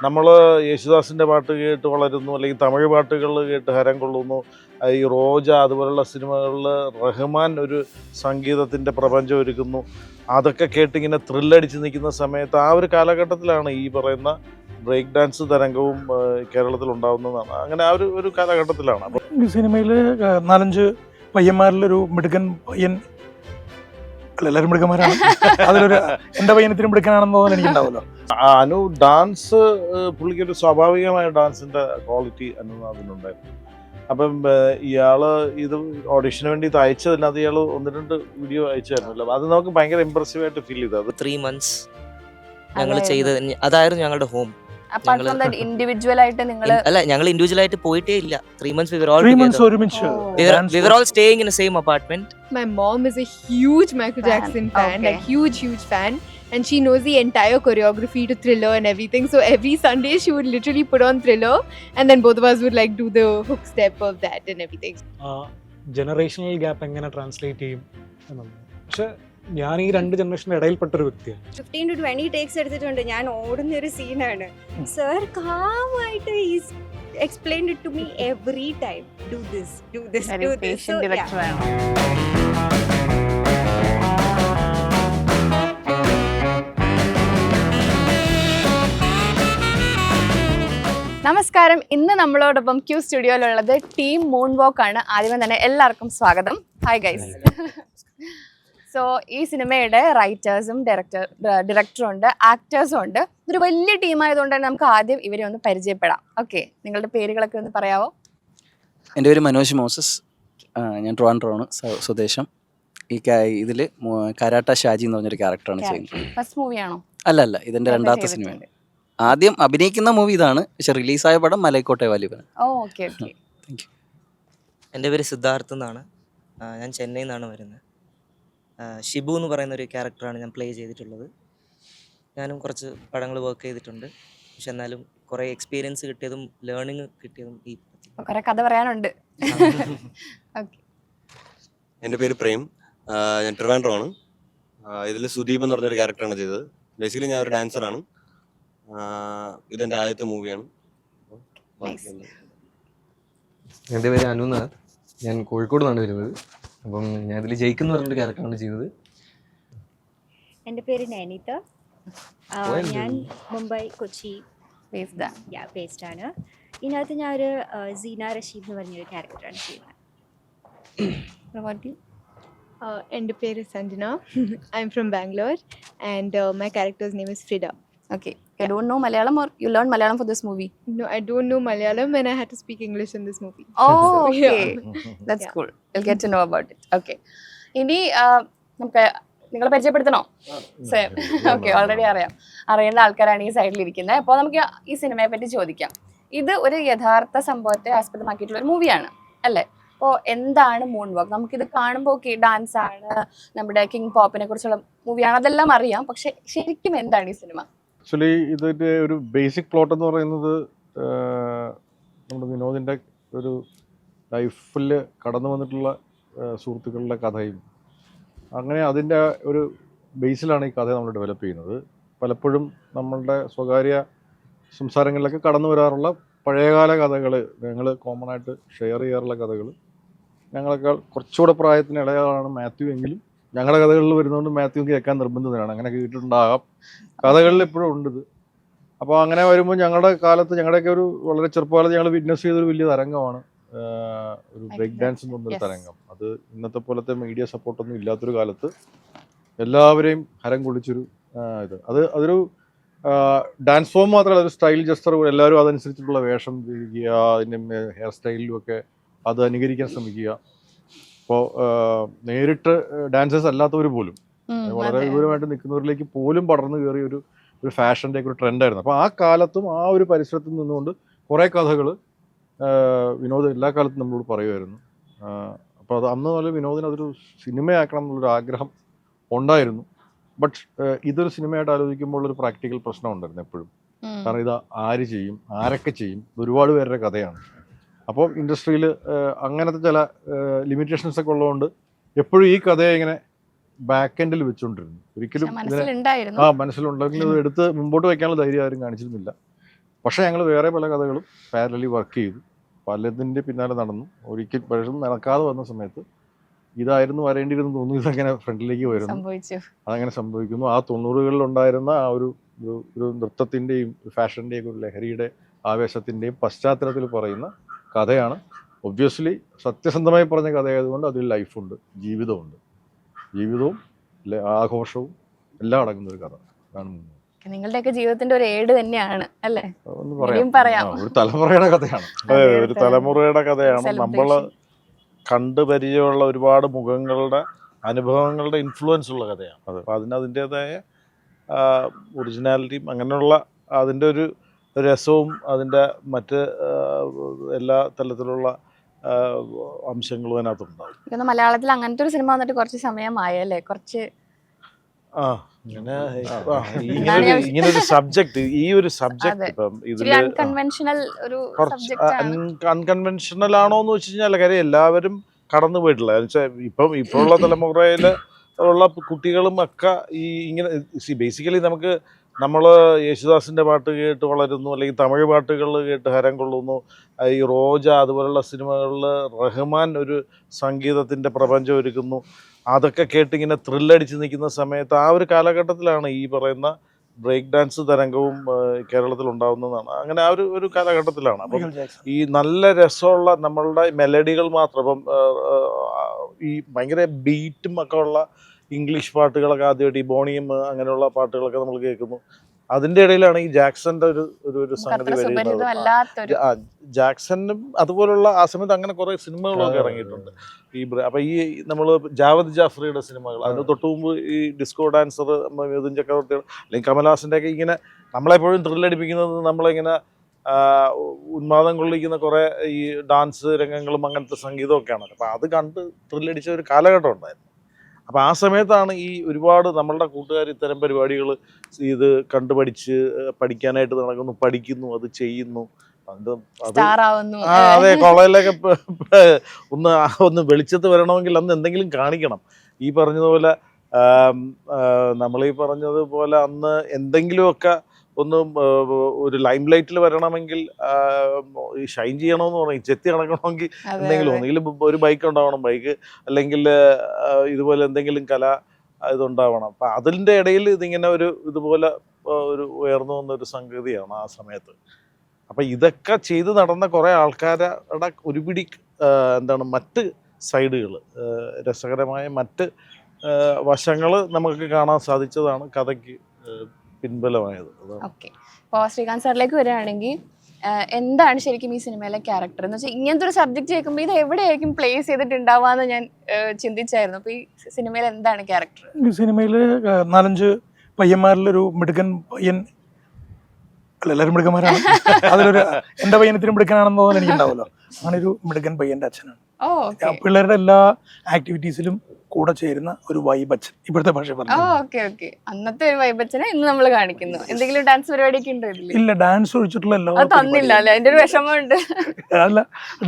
നമ്മൾ യേശുദാസിൻ്റെ പാട്ട് കേട്ട് വളരുന്നു, അല്ലെങ്കിൽ തമിഴ് പാട്ടുകൾ കേട്ട് ഹരം കൊള്ളുന്നു. ഈ റോജ അതുപോലുള്ള സിനിമകളിൽ റഹ്മാൻ ഒരു സംഗീതത്തിൻ്റെ പ്രപഞ്ചം ഒരുക്കുന്നു. അതൊക്കെ കേട്ടിങ്ങനെ ത്രില്ലടിച്ച് നിൽക്കുന്ന സമയത്ത് ആ ഒരു കാലഘട്ടത്തിലാണ് ഈ പറയുന്ന ബ്രേക്ക് ഡാൻസ് തരംഗവും കേരളത്തിൽ ഉണ്ടാകുന്നതാണ്. അങ്ങനെ ആ ഒരു കാലഘട്ടത്തിലാണ്. അപ്പോൾ ഈ സിനിമയിൽ 4-5 പയ്യന്മാരിലൊരു മിടുക്കൻ പയ്യൻ, എല്ലാവരും മിടുക്കന്മാരാണ്, അതിലൊരു എൻ്റെ പയ്യനത്തിന് മിടുക്കനാണെന്ന് തോന്നുന്നു എനിക്കുണ്ടാവുമല്ലോ. അനു ഡാൻസ് പുള്ളിക്കൊരു സ്വാഭാവികമായ ഡാൻസിൻ്റെ ക്വാളിറ്റി അതിനുണ്ടായിരുന്നു. അപ്പം ഇയാൾ ഇത് ഓഡിഷന് വേണ്ടി ഇത് അയച്ചതിനകത്ത് ഇയാൾ 1-2 വീഡിയോ അയച്ചായിരുന്നല്ലോ. അത് നമുക്ക് ഭയങ്കര ഇമ്പ്രസീവായിട്ട് ഫീൽ ചെയ്തു. അത് 3 months ഞങ്ങൾ ചെയ്തത് അതായിരുന്നു ഞങ്ങളുടെ ഹോം. ഇൻഡിവിജ്വൽ ആയിട്ട് ഞങ്ങൾ ഇൻഡിവിജ്വൽ ആയിട്ട് പോയിട്ടേ ഇല്ല. 3 months we were all 3 months together. ഒരുമിച്ച് We were all staying in the same apartment. My mom is a huge Michael Jackson fan, Okay. like huge fan, and she knows the entire choreography to Thriller and everything. So every Sunday she would literally put on Thriller, and then both of us would like do the hook step of that and everything. Generational gap എങ്ങനെ translate ചെയ്യും എന്നുള്ളത്. പക്ഷെ ഞാൻ ഈ 2 ജനറേഷൻ്റെ ഇടയിൽപ്പെട്ടൊരു വ്യക്തിയാണ്. 15 to 20 takes എടുത്തിട്ടുണ്ട്. ഞാൻ ഓടുന്ന ഒരു സീനാണ്. സർ കാമായിട്ട് is explained it to me every time. Do this, do this, very do this. patient So, director yeah. ആണ്. നമസ്കാരം. ഇന്ന് നമ്മളോടൊപ്പം ക്യൂ സ്റ്റുഡിയോയിലുള്ളത് ടീം മൂൺ വോക്ക് ആണ്. ആദ്യമേ തന്നെ എല്ലാവർക്കും സ്വാഗതം. Hi guys. സോ ഈ സിനിമയുടെ റൈറ്റേഴ്സും ഡയറക്ടറും ഉണ്ട്, ആക്ടേഴ്സും ഉണ്ട്. ഇതൊരു വലിയ ടീമായതുകൊണ്ട് തന്നെ നമുക്ക് ആദ്യം ഇവരെ ഒന്ന് പരിചയപ്പെടാം. ഓക്കെ, നിങ്ങളുടെ പേരുകളൊക്കെ ഒന്ന് പറയാവോ? എൻ്റെ പേര് മനോജ് മോസസ്. ഞാൻ ട്രിവാൻഡ്രമാണ് സ്വദേശം. ഈ ഇതിൽ കരാട്ട ഷാജി എന്ന് പറഞ്ഞൊരു ക്യാരക്ടറാണ് ചെയ്യുന്നത്. ഫസ്റ്റ് മൂവിയാണോ? അല്ല, ഇതിൻ്റെ രണ്ടാമത്തെ സിനിമയാണ്. ആദ്യം അഭിനയിക്കുന്ന മൂവി ഇതാണ്, പക്ഷെ റിലീസായ പടം Malaikottai Vaaliban. Okay okay. Thank you. എൻ്റെ പേര് സിദ്ധാർത്ഥ് എന്നാണ്. ഞാൻ ചെന്നൈയിൽ നിന്നാണ് വരുന്നത്. ഷിബു എന്ന് പറയുന്ന ഒരു ക്യാരക്ടറാണ് ഞാൻ പ്ലേ ചെയ്തിട്ടുള്ളത്. ഞാനും കുറച്ച് പടങ്ങൾ വർക്ക് ചെയ്തിട്ടുണ്ട്. പക്ഷെ എന്നാലും കുറേ എക്സ്പീരിയൻസ് കിട്ടിയതും ലേണിംഗ് കിട്ടിയതും ഈ കുറെ കഥ പറയാനുണ്ട്. ഓക്കെ. എൻ്റെ പേര് പ്രേം. ഞാൻ ട്രിവാൻഡ്രമാണ്. ഇതിൽ സുദീപ് എന്ന് പറഞ്ഞൊരു ക്യാരക്ടറാണ് ചെയ്തത്. ബേസിക്കലി ഞാൻ ഒരു ഡാൻസറാണ്. ഇതെൻ്റെ ആദ്യത്തെ മൂവിയാണ്. എൻ്റെ പേര് അനുനാഥ്. ഞാൻ കോഴിക്കോട് നിന്നാണ് വരുന്നത്. അപ്പം ഞാൻ ഇതിൽ ജയിക്കുന്ന പറഞ്ഞൊരു ക്യാരക്ടറാണ് ചെയ്തത്. എൻ്റെ പേര് നൈനിത. ഞാൻ മുംബൈ കൊച്ചി ബേസ്ഡ് ആണ്. ഇതിനകത്ത് ഞാൻ ഒരു സീന റഷീദ് എന്ന് പറഞ്ഞൊരു ക്യാരക്ടറാണ് ചെയ്യുന്നത്. എൻ്റെ പേര് Sanjana. I'm from Bangalore, and my character's name is Frida. Okay. You don't know Malayalam, or you learned Malayalam for this movie? No, I don't know Malayalam, and I had to speak English in this movie. Oh, So, okay. yeah. That's Yeah. cool. You'll get to know about it. Okay. ഇനി നമുക്ക് നിങ്ങളെ പരിചയപ്പെടുത്തണോ? Okay, already അറിയുന്ന ആൾക്കാരാണ് ഈ സൈഡിൽ ഇരിക്കുന്നത്. അപ്പോൾ നമുക്ക് ഈ സിനിമയെ പറ്റി ചോദിക്കാം. ഇത് ഒരു യഥാർത്ഥ സംഭവത്തെ ആസ്പദമാക്കിയിട്ടുള്ള ഒരു മൂവിയാണ് അല്ലേ? അപ്പോൾ എന്താണ് മൂൺ വോക്ക്? നമുക്കിത് കാണുമ്പോൾ ഓക്കെ ഡാൻസ് ആണ്, നമ്മുടെ കിങ് പോപ്പിനെ കുറിച്ചുള്ള മൂവിയാണ്, അതെല്ലാം അറിയാം. പക്ഷെ ശരിക്കും എന്താണ് ഈ സിനിമ? ആക്ച്വലി ഇതിൻ്റെ ഒരു ബേസിക് പ്ലോട്ട് എന്ന് പറയുന്നത് നമ്മുടെ വിനോദിൻ്റെ ഒരു ലൈഫിൽ കടന്നു വന്നിട്ടുള്ള സുഹൃത്തുക്കളുടെ കഥയും അങ്ങനെ അതിൻ്റെ ഒരു ബേസിലാണ് ഈ കഥ നമ്മൾ ഡെവലപ്പ് ചെയ്യുന്നത്. പലപ്പോഴും നമ്മളുടെ സ്വകാര്യ സംസാരങ്ങളിലൊക്കെ കടന്നു വരാറുള്ള പഴയകാല കഥകൾ ഞങ്ങൾ കോമൺ ആയിട്ട് ഷെയർ ചെയ്യാറുള്ള കഥകൾ. ഞങ്ങളെക്കാൾ കുറച്ചുകൂടെ പ്രായത്തിന് ഇളയാളാണ് മാത്യു എങ്കിലും ഞങ്ങളുടെ കഥകളിൽ വരുന്നതുകൊണ്ട് മാത്യു കേൾക്കാൻ നിർബന്ധിതനാണ്. അങ്ങനെ കേട്ടിട്ടുണ്ടാകാം, കഥകളിൽ എപ്പോഴും ഉണ്ടിത്. അപ്പോൾ അങ്ങനെ വരുമ്പോൾ ഞങ്ങളുടെ കാലത്ത് ഞങ്ങളുടെയൊക്കെ ഒരു വളരെ ചെറുപ്പകാലത്ത് ഞങ്ങൾ വിറ്റ്നസ് ചെയ്തൊരു വലിയ തരംഗമാണ് ഒരു ബ്രേക്ക് ഡാൻസ് എന്ന് പറഞ്ഞൊരു തരംഗം. അത് ഇന്നത്തെ പോലത്തെ മീഡിയ സപ്പോർട്ടൊന്നും ഇല്ലാത്തൊരു കാലത്ത് എല്ലാവരെയും ഹരം കൊള്ളിച്ചൊരു അതൊരു ഡാൻസ് ഫോം മാത്രമല്ല, അതൊരു സ്റ്റൈൽ ജസ്റ്റർ. എല്ലാവരും അതനുസരിച്ചിട്ടുള്ള വേഷം ധരിക്കുക, അതിൻ്റെ ഹെയർ സ്റ്റൈലിലും ഒക്കെ അത് അനുകരിക്കാൻ ശ്രമിക്കുക. ഇപ്പോൾ നേരിട്ട് ഡാൻസേഴ്സ് അല്ലാത്തവർ പോലും വളരെ വിദൂരമായിട്ട് നിൽക്കുന്നവരിലേക്ക് പോലും പടർന്നു കയറിയ ഒരു ഫാഷൻ്റെ ഒക്കെ ഒരു ട്രെൻഡായിരുന്നു. അപ്പോൾ ആ കാലത്തും ആ ഒരു പരിസരത്തിൽ നിന്നുകൊണ്ട് കുറേ കഥകൾ വിനോദ് എല്ലാ കാലത്തും നമ്മളോട് പറയുമായിരുന്നു. അപ്പോൾ അത് അന്ന് നല്ല വിനോദിന് അതൊരു സിനിമയാക്കണം എന്നുള്ളൊരു ആഗ്രഹം ഉണ്ടായിരുന്നു. ബട്ട് ഇതൊരു സിനിമയായിട്ട് ആലോചിക്കുമ്പോൾ ഒരു പ്രാക്ടിക്കൽ പ്രശ്നം ഉണ്ടായിരുന്നു എപ്പോഴും. കാരണം ഇത് ആര് ചെയ്യും, ആരൊക്കെ ചെയ്യും, ഒരുപാട് പേരുടെ കഥയാണ്. അപ്പോൾ ഇൻഡസ്ട്രിയിൽ അങ്ങനത്തെ ചില ലിമിറ്റേഷൻസ് ഒക്കെ ഉള്ളതുകൊണ്ട് എപ്പോഴും ഈ കഥയെ ഇങ്ങനെ ബാക്ക് എൻഡിൽ വെച്ചുകൊണ്ടിരുന്നു. ഒരിക്കലും മനസ്സിലുണ്ടെങ്കിലും ഇത് എടുത്ത് മുമ്പോട്ട് വയ്ക്കാനുള്ള ധൈര്യം ആരും കാണിച്ചിരുന്നില്ല. പക്ഷേ ഞങ്ങൾ വേറെ പല കഥകളും പാരലലി വർക്ക് ചെയ്തു, പലതിൻ്റെ പിന്നാലെ നടന്നു. ഒരിക്കൽ പലതും നടക്കാതെ വന്ന സമയത്ത് ഇതായിരുന്നു വരേണ്ടിയിരുന്നു തോന്നുന്നു, ഇതങ്ങനെ ഫ്രണ്ടിലേക്ക് വരുന്നു, സംഭവിച്ചു. അതങ്ങനെ സംഭവിക്കുന്നു. ആ 90കളിൽ ഉണ്ടായിരുന്ന ആ ഒരു നൃത്തത്തിൻ്റെയും ഫാഷൻ്റെയും ഒരു ലഹരിയുടെ ആവേശത്തിൻ്റെയും പശ്ചാത്തലത്തിൽ പറയുന്ന കഥയാണ്. ഒബ്വിയസ്ലി സത്യസന്ധമായി പറഞ്ഞ കഥയായതുകൊണ്ട് അതിൽ ലൈഫുണ്ട്, ജീവിതമുണ്ട്. ജീവിതവും ആഘോഷവും എല്ലാം അടങ്ങുന്ന ഒരു കഥ ആണ്. നിങ്ങളുടെയൊക്കെ ജീവിതത്തിന്റെ ഒരു ഏട് തന്നെയാണ് അല്ലേ? ഒന്ന് ഇനിയും പറയാം. പറയാം. ഒരു തലമുറയുടെ കഥയാണ്. അതെ, ഒരു തലമുറയുടെ കഥയാണ്. നമ്മൾ Celebration. കണ്ടു പരിചയമുള്ള ഒരുപാട് മുഖങ്ങളുടെ അനുഭവങ്ങളുടെ ഇൻഫ്ലുവൻസ് ഉള്ള കഥയാണ്. അപ്പോൾ അതിന് അതിൻ്റെതായ ഒറിജിനാലിറ്റിയും അങ്ങനെയുള്ള അതിൻ്റെ ഒരു രസവും അതിൻ്റെ മറ്റ് എല്ലാ തലത്തിലുള്ള അംശങ്ങളും അതിനകത്തുണ്ടാവും. ഇതൊന്ന് മലയാളത്തിൽ അങ്ങനത്തെ ഒരു സിനിമ വന്നിട്ട് കുറച്ച് സമയമായല്ലേ? കുറച്ച് അങ്ങനെ ഇങ്ങനൊരു സബ്ജക്ട്, ഈ ഒരു സബ്ജക്ട് ഇപ്പം ഇതിൽ അൺകൺവെൻഷണൽ ഒരു കുറച്ച് സബ്ജക്റ്റ് അൺകൺവെൻഷനൽ ആണോ എന്ന് വെച്ച് കഴിഞ്ഞാൽ കാര്യം എല്ലാവരും കടന്നു പോയിട്ടില്ല. ഇപ്പോഴുള്ള തലമുറയിൽ ഉള്ള കുട്ടികളും ഒക്കെ ഈ ഇങ്ങനെ ബേസിക്കലി നമ്മൾ യേശുദാസിൻ്റെ പാട്ട് കേട്ട് വളരുന്നു, അല്ലെങ്കിൽ തമിഴ് പാട്ടുകൾ കേട്ട് ഹരം കൊള്ളുന്നു. ഈ റോജ അതുപോലുള്ള സിനിമകളിൽ റഹ്മാൻ ഒരു സംഗീതത്തിൻ്റെ പ്രപഞ്ചം ഒരുക്കുന്നു. അതൊക്കെ കേട്ടിങ്ങനെ ത്രില്ലടിച്ച് നിൽക്കുന്ന സമയത്ത് ആ ഒരു കാലഘട്ടത്തിലാണ് ഈ പറയുന്ന ബ്രേക്ക് ഡാൻസ് തരംഗവും കേരളത്തിൽ ഉണ്ടാകുന്നതാണ്. അങ്ങനെ ആ ഒരു കാലഘട്ടത്തിലാണ്. അപ്പം ഈ നല്ല രസമുള്ള നമ്മളുടെ മെലഡികൾ മാത്രം, ഇപ്പം ഈ ഭയങ്കര ബീറ്റും ഒക്കെ ഉള്ള ഇംഗ്ലീഷ് പാട്ടുകളൊക്കെ ആദ്യമായിട്ട് ഈ ബോണിയും അങ്ങനെയുള്ള പാട്ടുകളൊക്കെ നമ്മൾ കേൾക്കുന്നു. അതിൻ്റെ ഇടയിലാണ് ഈ ജാക്സന്റെ ഒരു സംഗതി വരുന്നത്. ജാക്സനും അതുപോലുള്ള ആ സമയത്ത് അങ്ങനെ കുറേ സിനിമകളൊക്കെ ഇറങ്ങിയിട്ടുണ്ട്. അപ്പം ഈ നമ്മൾ ജാവദ് ജാഫ്രിയുടെ സിനിമകൾ, അതിന് തൊട്ട് മുമ്പ് ഈ ഡിസ്കോ ഡാൻസർ മിഥുൻ ചക്രവർത്തി അല്ലെങ്കിൽ കമൽഹാസൻ്റെ ഒക്കെ ഇങ്ങനെ നമ്മളെപ്പോഴും ത്രില്ലടിപ്പിക്കുന്നത് നമ്മളിങ്ങനെ ഉന്മാദം കൊള്ളിക്കുന്ന കുറേ ഈ ഡാൻസ് രംഗങ്ങളും അങ്ങനത്തെ സംഗീതമൊക്കെയാണ്. അപ്പം അത് കണ്ട് ത്രില്ലടിച്ച ഒരു കാലഘട്ടം ഉണ്ടായിരുന്നു. അപ്പോൾ ആ സമയത്താണ് ഈ ഒരുപാട് നമ്മളുടെ കൂട്ടുകാർ ഇത്തരം പരിപാടികൾ ഇത് കണ്ടുപഠിച്ച് പഠിക്കാനായിട്ട് നടക്കുന്നു, പഠിക്കുന്നു, അത് ചെയ്യുന്നു. അതെ, കോളേജിലൊക്കെ ഒന്ന് വെളിച്ചത്ത് വരണമെങ്കിൽ അന്ന് എന്തെങ്കിലും കാണിക്കണം. ഈ പറഞ്ഞതുപോലെ നമ്മളീ പറഞ്ഞതുപോലെ അന്ന് എന്തെങ്കിലുമൊക്കെ ഒന്ന് ഒരു ലൈം ലൈറ്റിൽ വരണമെങ്കിൽ ഷൈൻ ചെയ്യണമെന്ന് പറയും, ചെത്തി നടക്കണമെങ്കിൽ എന്തെങ്കിലും ഒന്നെങ്കിൽ ഒരു ബൈക്ക് ഉണ്ടാവണം, ബൈക്ക് അല്ലെങ്കിൽ ഇതുപോലെ എന്തെങ്കിലും കല ഇതുണ്ടാവണം. അപ്പം അതിൻ്റെ ഇടയിൽ ഇതിങ്ങനെ ഇതുപോലെ ഒരു ഉയർന്നു വന്നൊരു സംഗതിയാണ് ആ സമയത്ത്. അപ്പം ഇതൊക്കെ ചെയ്ത് നടന്ന കുറേ ആൾക്കാരുടെ ഒരുപിടി മറ്റ് സൈഡുകൾ, രസകരമായ മറ്റ് വശങ്ങൾ നമുക്ക് കാണാൻ സാധിച്ചതാണ് കഥയ്ക്ക് പിൻബലമായത്. ഓക്കെ, ഇപ്പോൾ ശ്രീകാന്ത് സാറിലേക്ക് വരികയാണെങ്കിൽ എന്താണ് ശരിക്കും ഈ സിനിമയിലെ ക്യാരക്ടർ എന്ന് വെച്ചാൽ ഇങ്ങനത്തെ ഒരു സബ്ജക്ട് കേൾക്കുമ്പോൾ ഇത് എവിടെയായിരിക്കും പ്ലേസ് ചെയ്തിട്ടുണ്ടാവാന്ന് ഞാൻ ചിന്തിച്ചായിരുന്നു. അപ്പോൾ ഈ സിനിമയിൽ എന്താണ് ക്യാരക്ടർ? ഈ സിനിമയിൽ 4-5 പയ്യന്മാരിലൊരു മിടുക്കൻ പയ്യൻ, അല്ല എല്ലാവരും മിടുക്കന്മാരാണ്, അതിലൊരു എൻ്റെ പയ്യനത്തിനും മിടുക്കനാണെന്ന് തോന്നുന്നു എനിക്കുണ്ടാവുമല്ലോ. അങ്ങനെ ഒരു മിടുക്കൻ പയ്യൻ്റെ അച്ഛനാണ്. പിള്ളേരുടെ എല്ലാ ആക്ടിവിറ്റീസിലും കൂടെ ചേരുന്ന ഒരു വൈബച്ചൻ, ഇപ്പോഴത്തെ ഭാഷ പറഞ്ഞു. അന്നത്തെ ഒരു വൈബച്ചനെ ഇന്ന് നമ്മൾ കാണിക്കുന്നു. എന്തെങ്കിലും ഡാൻസ് പരിപാടിയൊക്കെ ഉണ്ടോ ഇതിൽ? ഇല്ല, ഡാൻസ് ഒഴിച്ചിട്ടുള്ള എല്ലാ തന്നില്ല അല്ലേ? അതിന്റെ ഒരു വിഷമമുണ്ട്. അല്ല,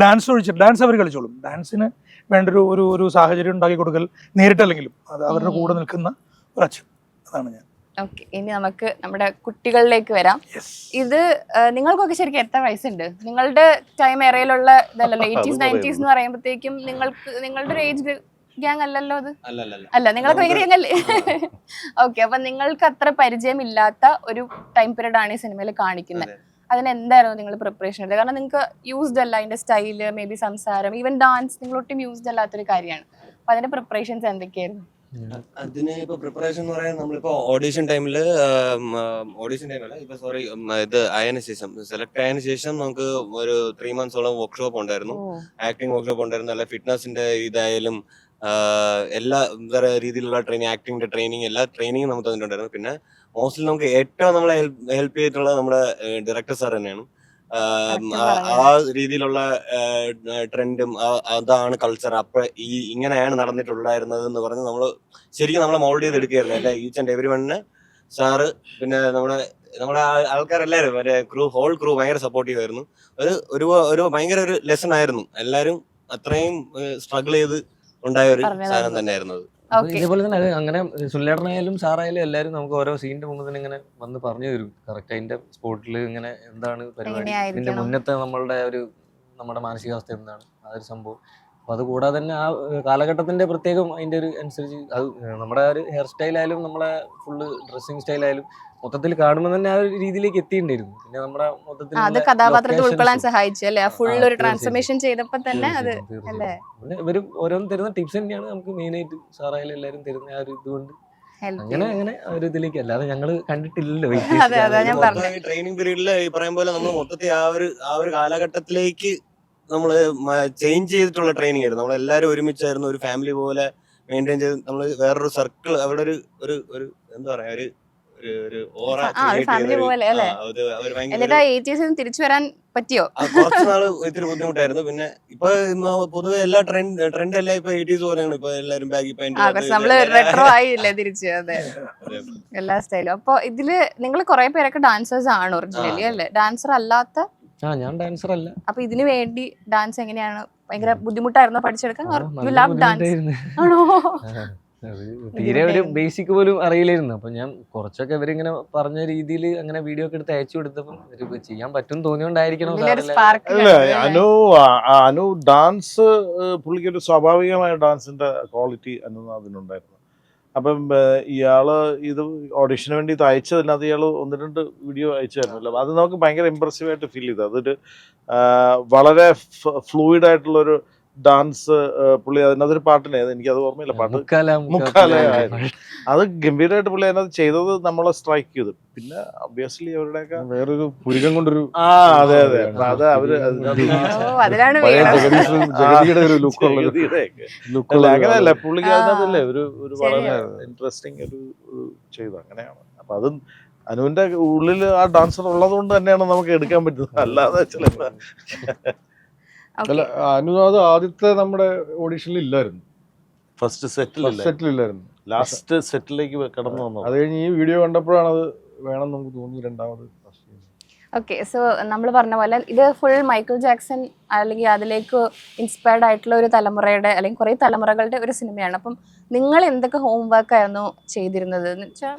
ഡാൻസ് ഒഴിച്ചിട്ട് ഡാൻസ് അവർ കളിച്ചോളും. ഡാൻസിന് വേണ്ട ഒരു സാഹചര്യം ഉണ്ടാക്കി കൊടുക്കൽ, നേരിട്ടല്ലെങ്കിലും അത് അവരുടെ കൂടെ നിൽക്കുന്ന ഒരു അച്ഛൻ, അതാണ് ഞാൻ. ഓക്കെ, ഇനി നമുക്ക് നമ്മുടെ കുട്ടികളിലേക്ക് വരാം. ഇത് നിങ്ങൾക്കൊക്കെ ശരിക്കും എത്ര വയസ്സുണ്ട്? നിങ്ങളുടെ ടൈം ഏറയിലുള്ള ഇതല്ലല്ലോ, 80s 90s എന്ന് പറയുമ്പോഴത്തേക്കും നിങ്ങളുടെ ഒരു ഏജ് ഗ്യാങ് അല്ലല്ലോ അത്? അല്ല, നിങ്ങളൊക്കെ ഭയങ്കര ഗ്യാങ് അല്ലേ? ഓക്കെ, അപ്പൊ നിങ്ങൾക്ക് അത്ര പരിചയമില്ലാത്ത ഒരു ടൈം പീരീഡ് ആണ് ഈ സിനിമയിൽ കാണിക്കുന്നത്. അതിന് എന്തായിരുന്നു നിങ്ങൾ പ്രിപ്പറേഷൻ എടുത്തത്? കാരണം നിങ്ങൾക്ക് യൂസ്ഡ് അല്ല അതിന്റെ സ്റ്റൈല്, മേ ബി സംസാരം, ഈവൻ ഡാൻസ് നിങ്ങൾ ഒട്ടും യൂസ്ഡ് അല്ലാത്തൊരു കാര്യമാണ്. അപ്പൊ അതിന്റെ പ്രിപ്പറേഷൻസ് എന്തൊക്കെയായിരുന്നു? അതിന് ഇപ്പൊ പ്രിപ്പറേഷൻ എന്ന് പറയാൻ നമ്മളിപ്പോ ഓഡീഷൻ ടൈമില് ഇത് ആയതിനു ശേഷം, സെലക്ട് ആയതിനു ശേഷം നമുക്ക് ഒരു 3 months വർക്ക്ഷോപ്പ് ഉണ്ടായിരുന്നു, ആക്ടിങ് വർക്ക്ഷോപ്പ് ഉണ്ടായിരുന്നു. അല്ല, ഫിറ്റ്നസിന്റെ ഇതായാലും എല്ലാ രീതിയിലുള്ള ട്രെയിനിങ്, ആക്ടിങ്ങിന്റെ ട്രെയിനിങ്, എല്ലാ ട്രെയിനിങ്ങും നമുക്ക് തന്നിട്ടുണ്ടായിരുന്നു. പിന്നെ മോസ്റ്റ്ലി നമുക്ക് ഏറ്റവും നമ്മളെ ഹെൽപ്പ് ചെയ്തിട്ടുള്ളത് നമ്മുടെ ഡയറക്ടർ സാർ തന്നെയാണ്. ആ രീതിയിലുള്ള ട്രെൻഡും അതാണ് കൾച്ചർ, അപ്പൊ ഇങ്ങനെയാണ് നടന്നിട്ടുണ്ടായിരുന്നത് എന്ന് പറഞ്ഞ് നമ്മള് ശരിക്കും നമ്മളെ മോൾഡ് ചെയ്ത് എടുക്കുകയായിരുന്നു. അല്ലെ, ഈച്ച് ആൻഡ് എവരി വണ്ണിന് സാറ്, പിന്നെ നമ്മുടെ ആൾക്കാരെല്ലാവരും ഹോൾ ക്രൂ ഭയങ്കര സപ്പോർട്ടീവ് ആയിരുന്നു. ഒരു ഭയങ്കര ഒരു ലെസൺ ആയിരുന്നു. എല്ലാവരും അത്രയും സ്ട്രഗിൾ ചെയ്ത് ഉണ്ടായ ഒരു സാധനം തന്നെയായിരുന്നു അത്. അപ്പൊ Okay. ഇതേപോലെ തന്നെ അത് അങ്ങനെ സുല്ലേട്ടനായാലും സാറായാലും എല്ലാവരും നമുക്ക് ഓരോ സീനിന്റെ മുമ്പ് തന്നെ ഇങ്ങനെ വന്ന് പറഞ്ഞു തരും കറക്റ്റ് അതിന്റെ സ്പോട്ടിൽ ഇങ്ങനെ എന്താണ് പരിപാടി, ഇതിന്റെ എങ്ങനെയായിരിക്കണം? മുന്നത്തെ നമ്മുടെ മാനസികാവസ്ഥ എന്താണ് ആ ഒരു സംഭവം. അപ്പൊ അത് കൂടാതെ തന്നെ ആ കാലഘട്ടത്തിന്റെ പ്രത്യേകം അതിന്റെ ഒരു അനുസരിച്ച് അത് നമ്മുടെ ഒരു ഹെയർ സ്റ്റൈലായാലും നമ്മളെ ഫുള്ള് ഡ്രസ്സിങ് സ്റ്റൈലായാലും മൊത്തത്തിൽ കാണുമ്പോൾ തന്നെ ആ ഒരു രീതിയിലേക്ക് എത്തിയിട്ടുണ്ടായിരുന്നു. പിന്നെ നമ്മുടെ മൊത്തത്തിൽ അത് കഥാപാത്രത്തെ ഉൾക്കൊള്ളാൻ സഹായിച്ചു അല്ലേ? ഫുൾ ഒരു ട്രാൻസ്ഫോർമേഷൻ ചെയ്തപ്പോ തന്നെ അത് അല്ലേ ഇവര് ഓരോന്ന് തരുന്ന ടിപ്സ് തന്നെയാണ് നമുക്ക് മെയിൻ ആയിട്ട് സാറായാലും എല്ലാവരും തരുന്ന ആ ഒരു ഇതുകൊണ്ട് ഹെൽപ്പ് അങ്ങനെ ആ ഒരു ഇതിലേക്ക് അല്ലാതെ ഞങ്ങള് കണ്ടിട്ടില്ലല്ലോ. അതെ അതെ ഞാൻ പറഞ്ഞു. ട്രെയിനിങ് പീരീഡിൽ ഈ പറയും പോലെ നമ്മൾ മൊത്തത്തിൽ ആ ഒരു കാലഘട്ടത്തിലേക്ക് നമ്മൾ ചേഞ്ച് ചെയ്തിട്ടുള്ള ട്രെയിനിങ് ആയിരുന്നു. നമ്മളെല്ലാവരും ഒരുമിച്ചായിരുന്നു, ഒരു ഫാമിലി പോലെ മെയിൻറ്റെയിൻ ചെയ്ത് നമ്മൾ വേറൊരു സർക്കിൾ അവിടെ ഒരു എന്താ പറയാ ഒരു ഓറ ഒരു ഫാമിലി പോലെ അല്ലേ? എന്നിട്ട് 80s തിരിച്ചു വരാൻ പറ്റിയോ? കുറച്ച് നാള് ഇത്തിരി ബുദ്ധിമുട്ടായിരുന്നു. പിന്നെ ഇപ്പൊ പൊതുവെ എല്ലാ ട്രെൻഡ് എല്ലാം ഇപ്പൊ 80s പോലെയാണ്. ഇപ്പൊ എല്ലാരും ബാഗി പാന്റ് നമ്മള് റെട്രോ ആയില്ലേ തിരിച്ച്? അതെ, എല്ലാ സ്റ്റൈലും. അപ്പൊ ഇതില് നിങ്ങൾ കുറെ പേരൊക്കെ ഡാൻസേഴ്സ് ആണ് ഒറിജിനലി അല്ലേ? ഡാൻസർ അല്ലാത്ത? ഞാൻ ഡാൻസർ അല്ല. അപ്പൊ ഇതിന് വേണ്ടി ഡാൻസ് എങ്ങനെയാണ്? ഭയങ്കര ബുദ്ധിമുട്ടായിരുന്നോ പഠിച്ചെടുക്കാൻ? യു ലവ് ഡാൻസ് ആണോ? തീരെ ഒരു ബേസിക് പോലും അറിയില്ലായിരുന്നു. അപ്പൊ ഞാൻ കുറച്ചൊക്കെ ഇവരിങ്ങനെ പറഞ്ഞ രീതിയിൽ അങ്ങനെ വീഡിയോ ഒക്കെ എടുത്ത് അയച്ചു കൊടുത്തപ്പം ഇവർക്ക് ചെയ്യാൻ പറ്റും തോന്നിയോണ്ടായിരിക്കണം അല്ല അനു ഡാൻസ് പുള്ളിക്കൊരു സ്വാഭാവികമായ ഡാൻസിന്റെ ക്വാളിറ്റി അതിനുണ്ടായിരുന്നു. അപ്പം ഇയാള് ഇത് ഓഡിഷന് വേണ്ടി ഇത് അയച്ചതിനകത്ത് ഇയാൾ 1-2 വീഡിയോ അയച്ചായിരുന്നല്ലോ. അത് നമുക്ക് ഭയങ്കര ഇമ്പ്രസീവ് ആയിട്ട് ഫീൽ ചെയ്തു. അതൊരു വളരെ ഫ്ലൂയിഡ് ആയിട്ടുള്ളൊരു ഡാൻസ് പുള്ളി അതിനകത്തൊരു പാട്ടിനെ എനിക്കത് ഓർമ്മയില്ല, പാട്ട് മുക്കാലയായിരുന്നു. അത് ഗംഭീരമായിട്ട് പുള്ളി അതിനകത്ത് ചെയ്തത് നമ്മളെ സ്ട്രൈക്ക് ചെയ്തു. പിന്നെ ഒബ്വിയസ്ലി അവരുടെയൊക്കെ വേറൊരു പുരികം കൊണ്ടൊരു അതെ അത് അവര് ജഗതിയുടെ ഒരു ലുക്കുള്ള അങ്ങനെയല്ല പുള്ളിക്ക് അതിനകത്തല്ലേ ഒരു വളരെ ഇൻട്രസ്റ്റിംഗ് ഒരു ചെയ്തു. അങ്ങനെയാണ്. അപ്പൊ അത് അനുവിന്റെ ഉള്ളിൽ ആ ഡാൻസർ ഉള്ളത് കൊണ്ട് തന്നെയാണ് നമുക്ക് എടുക്കാൻ പറ്റുന്നത്. അല്ലാതെ ചിലപ്പോ അല്ല അനുവാദ് ആദ്യത്തെ നമ്മുടെ ഓഡിഷനിൽ ഇല്ലായിരുന്നു. ഫസ്റ്റ് സെറ്റിലില്ലായിരുന്നു, ലാസ്റ്റ് സെറ്റിലേക്ക് കടന്നു വന്നു. അത് കഴിഞ്ഞ് ഈ വീഡിയോ കണ്ടപ്പോഴാണ് അത് വേണം നമുക്ക് തോന്നി രണ്ടാമത്. ഓക്കെ, സോ നമ്മൾ പറഞ്ഞ പോലെ ഇത് ഫുൾ മൈക്കിൾ ജാക്സൺ അല്ലെങ്കിൽ അതിലേക്ക് ഇൻസ്പയർഡ് ആയിട്ടുള്ള ഒരു തലമുറയുടെ അല്ലെങ്കിൽ കുറേ തലമുറകളുടെ ഒരു സിനിമയാണ്. അപ്പം നിങ്ങൾ എന്തൊക്കെ ഹോംവർക്ക് ആയിരുന്നു ചെയ്തിരുന്നത് എന്ന് വെച്ചാൽ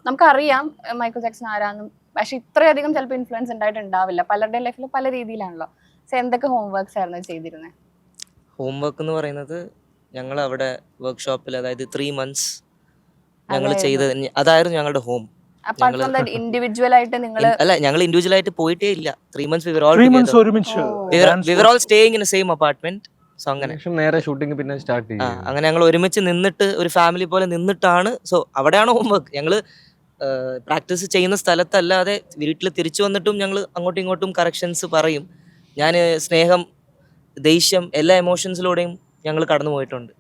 നമുക്കറിയാം മൈക്കിൾ ജാക്സൺ ആരാന്നും, പക്ഷെ ഇത്രയധികം ചിലപ്പോൾ ഇൻഫ്ലുവൻസ് ഉണ്ടായിട്ടുണ്ടാവില്ല. പലരുടെയും ലൈഫിൽ പല രീതിയിലാണല്ലോ. സോ എന്തൊക്കെ ഹോംവർക്ക്സ് ആയിരുന്നു ചെയ്തിരുന്നത്? ഹോംവർക്ക് എന്ന് പറയുന്നത് ഞങ്ങൾ അവിടെ വർക്ക്ഷോപ്പിൽ, അതായത് 3 months ഞങ്ങൾ ചെയ്തത് അതായിരുന്നു ഞങ്ങളുടെ ഹോം. ഇൻഡിവിജ്വൽ ആയിട്ട് അല്ല, ഞങ്ങൾ ഇൻഡിവിജ്വൽ ആയിട്ട് പോയിട്ടേ ഇല്ല. 3 months we were all staying in the same apartment. So അങ്ങനെ നേരെ ഷൂട്ടിംഗ് പിന്നെ സ്റ്റാർട്ട് ചെയ്യും. അങ്ങനെ ഞങ്ങൾ ഒരുമിച്ച് നിന്നിട്ട് ഒരു ഫാമിലി പോലെ നിന്നിട്ടാണ്. സോ അവിടെയാണ് ഹോംവർക്ക്. ഞങ്ങൾ പ്രാക്ടീസ് ചെയ്യുന്ന സ്ഥലത്തല്ലാതെ വീട്ടിൽ തിരിച്ചു വന്നിട്ടും ഞങ്ങൾ അങ്ങോട്ടും ഇങ്ങോട്ടും കറക്ഷൻസ് പറയും. ഞാൻ സ്നേഹം, ദേഷ്യം, എല്ലാ എമോഷൻസിലൂടെയും ഞങ്ങൾ കടന്നു പോയിട്ടുണ്ട്.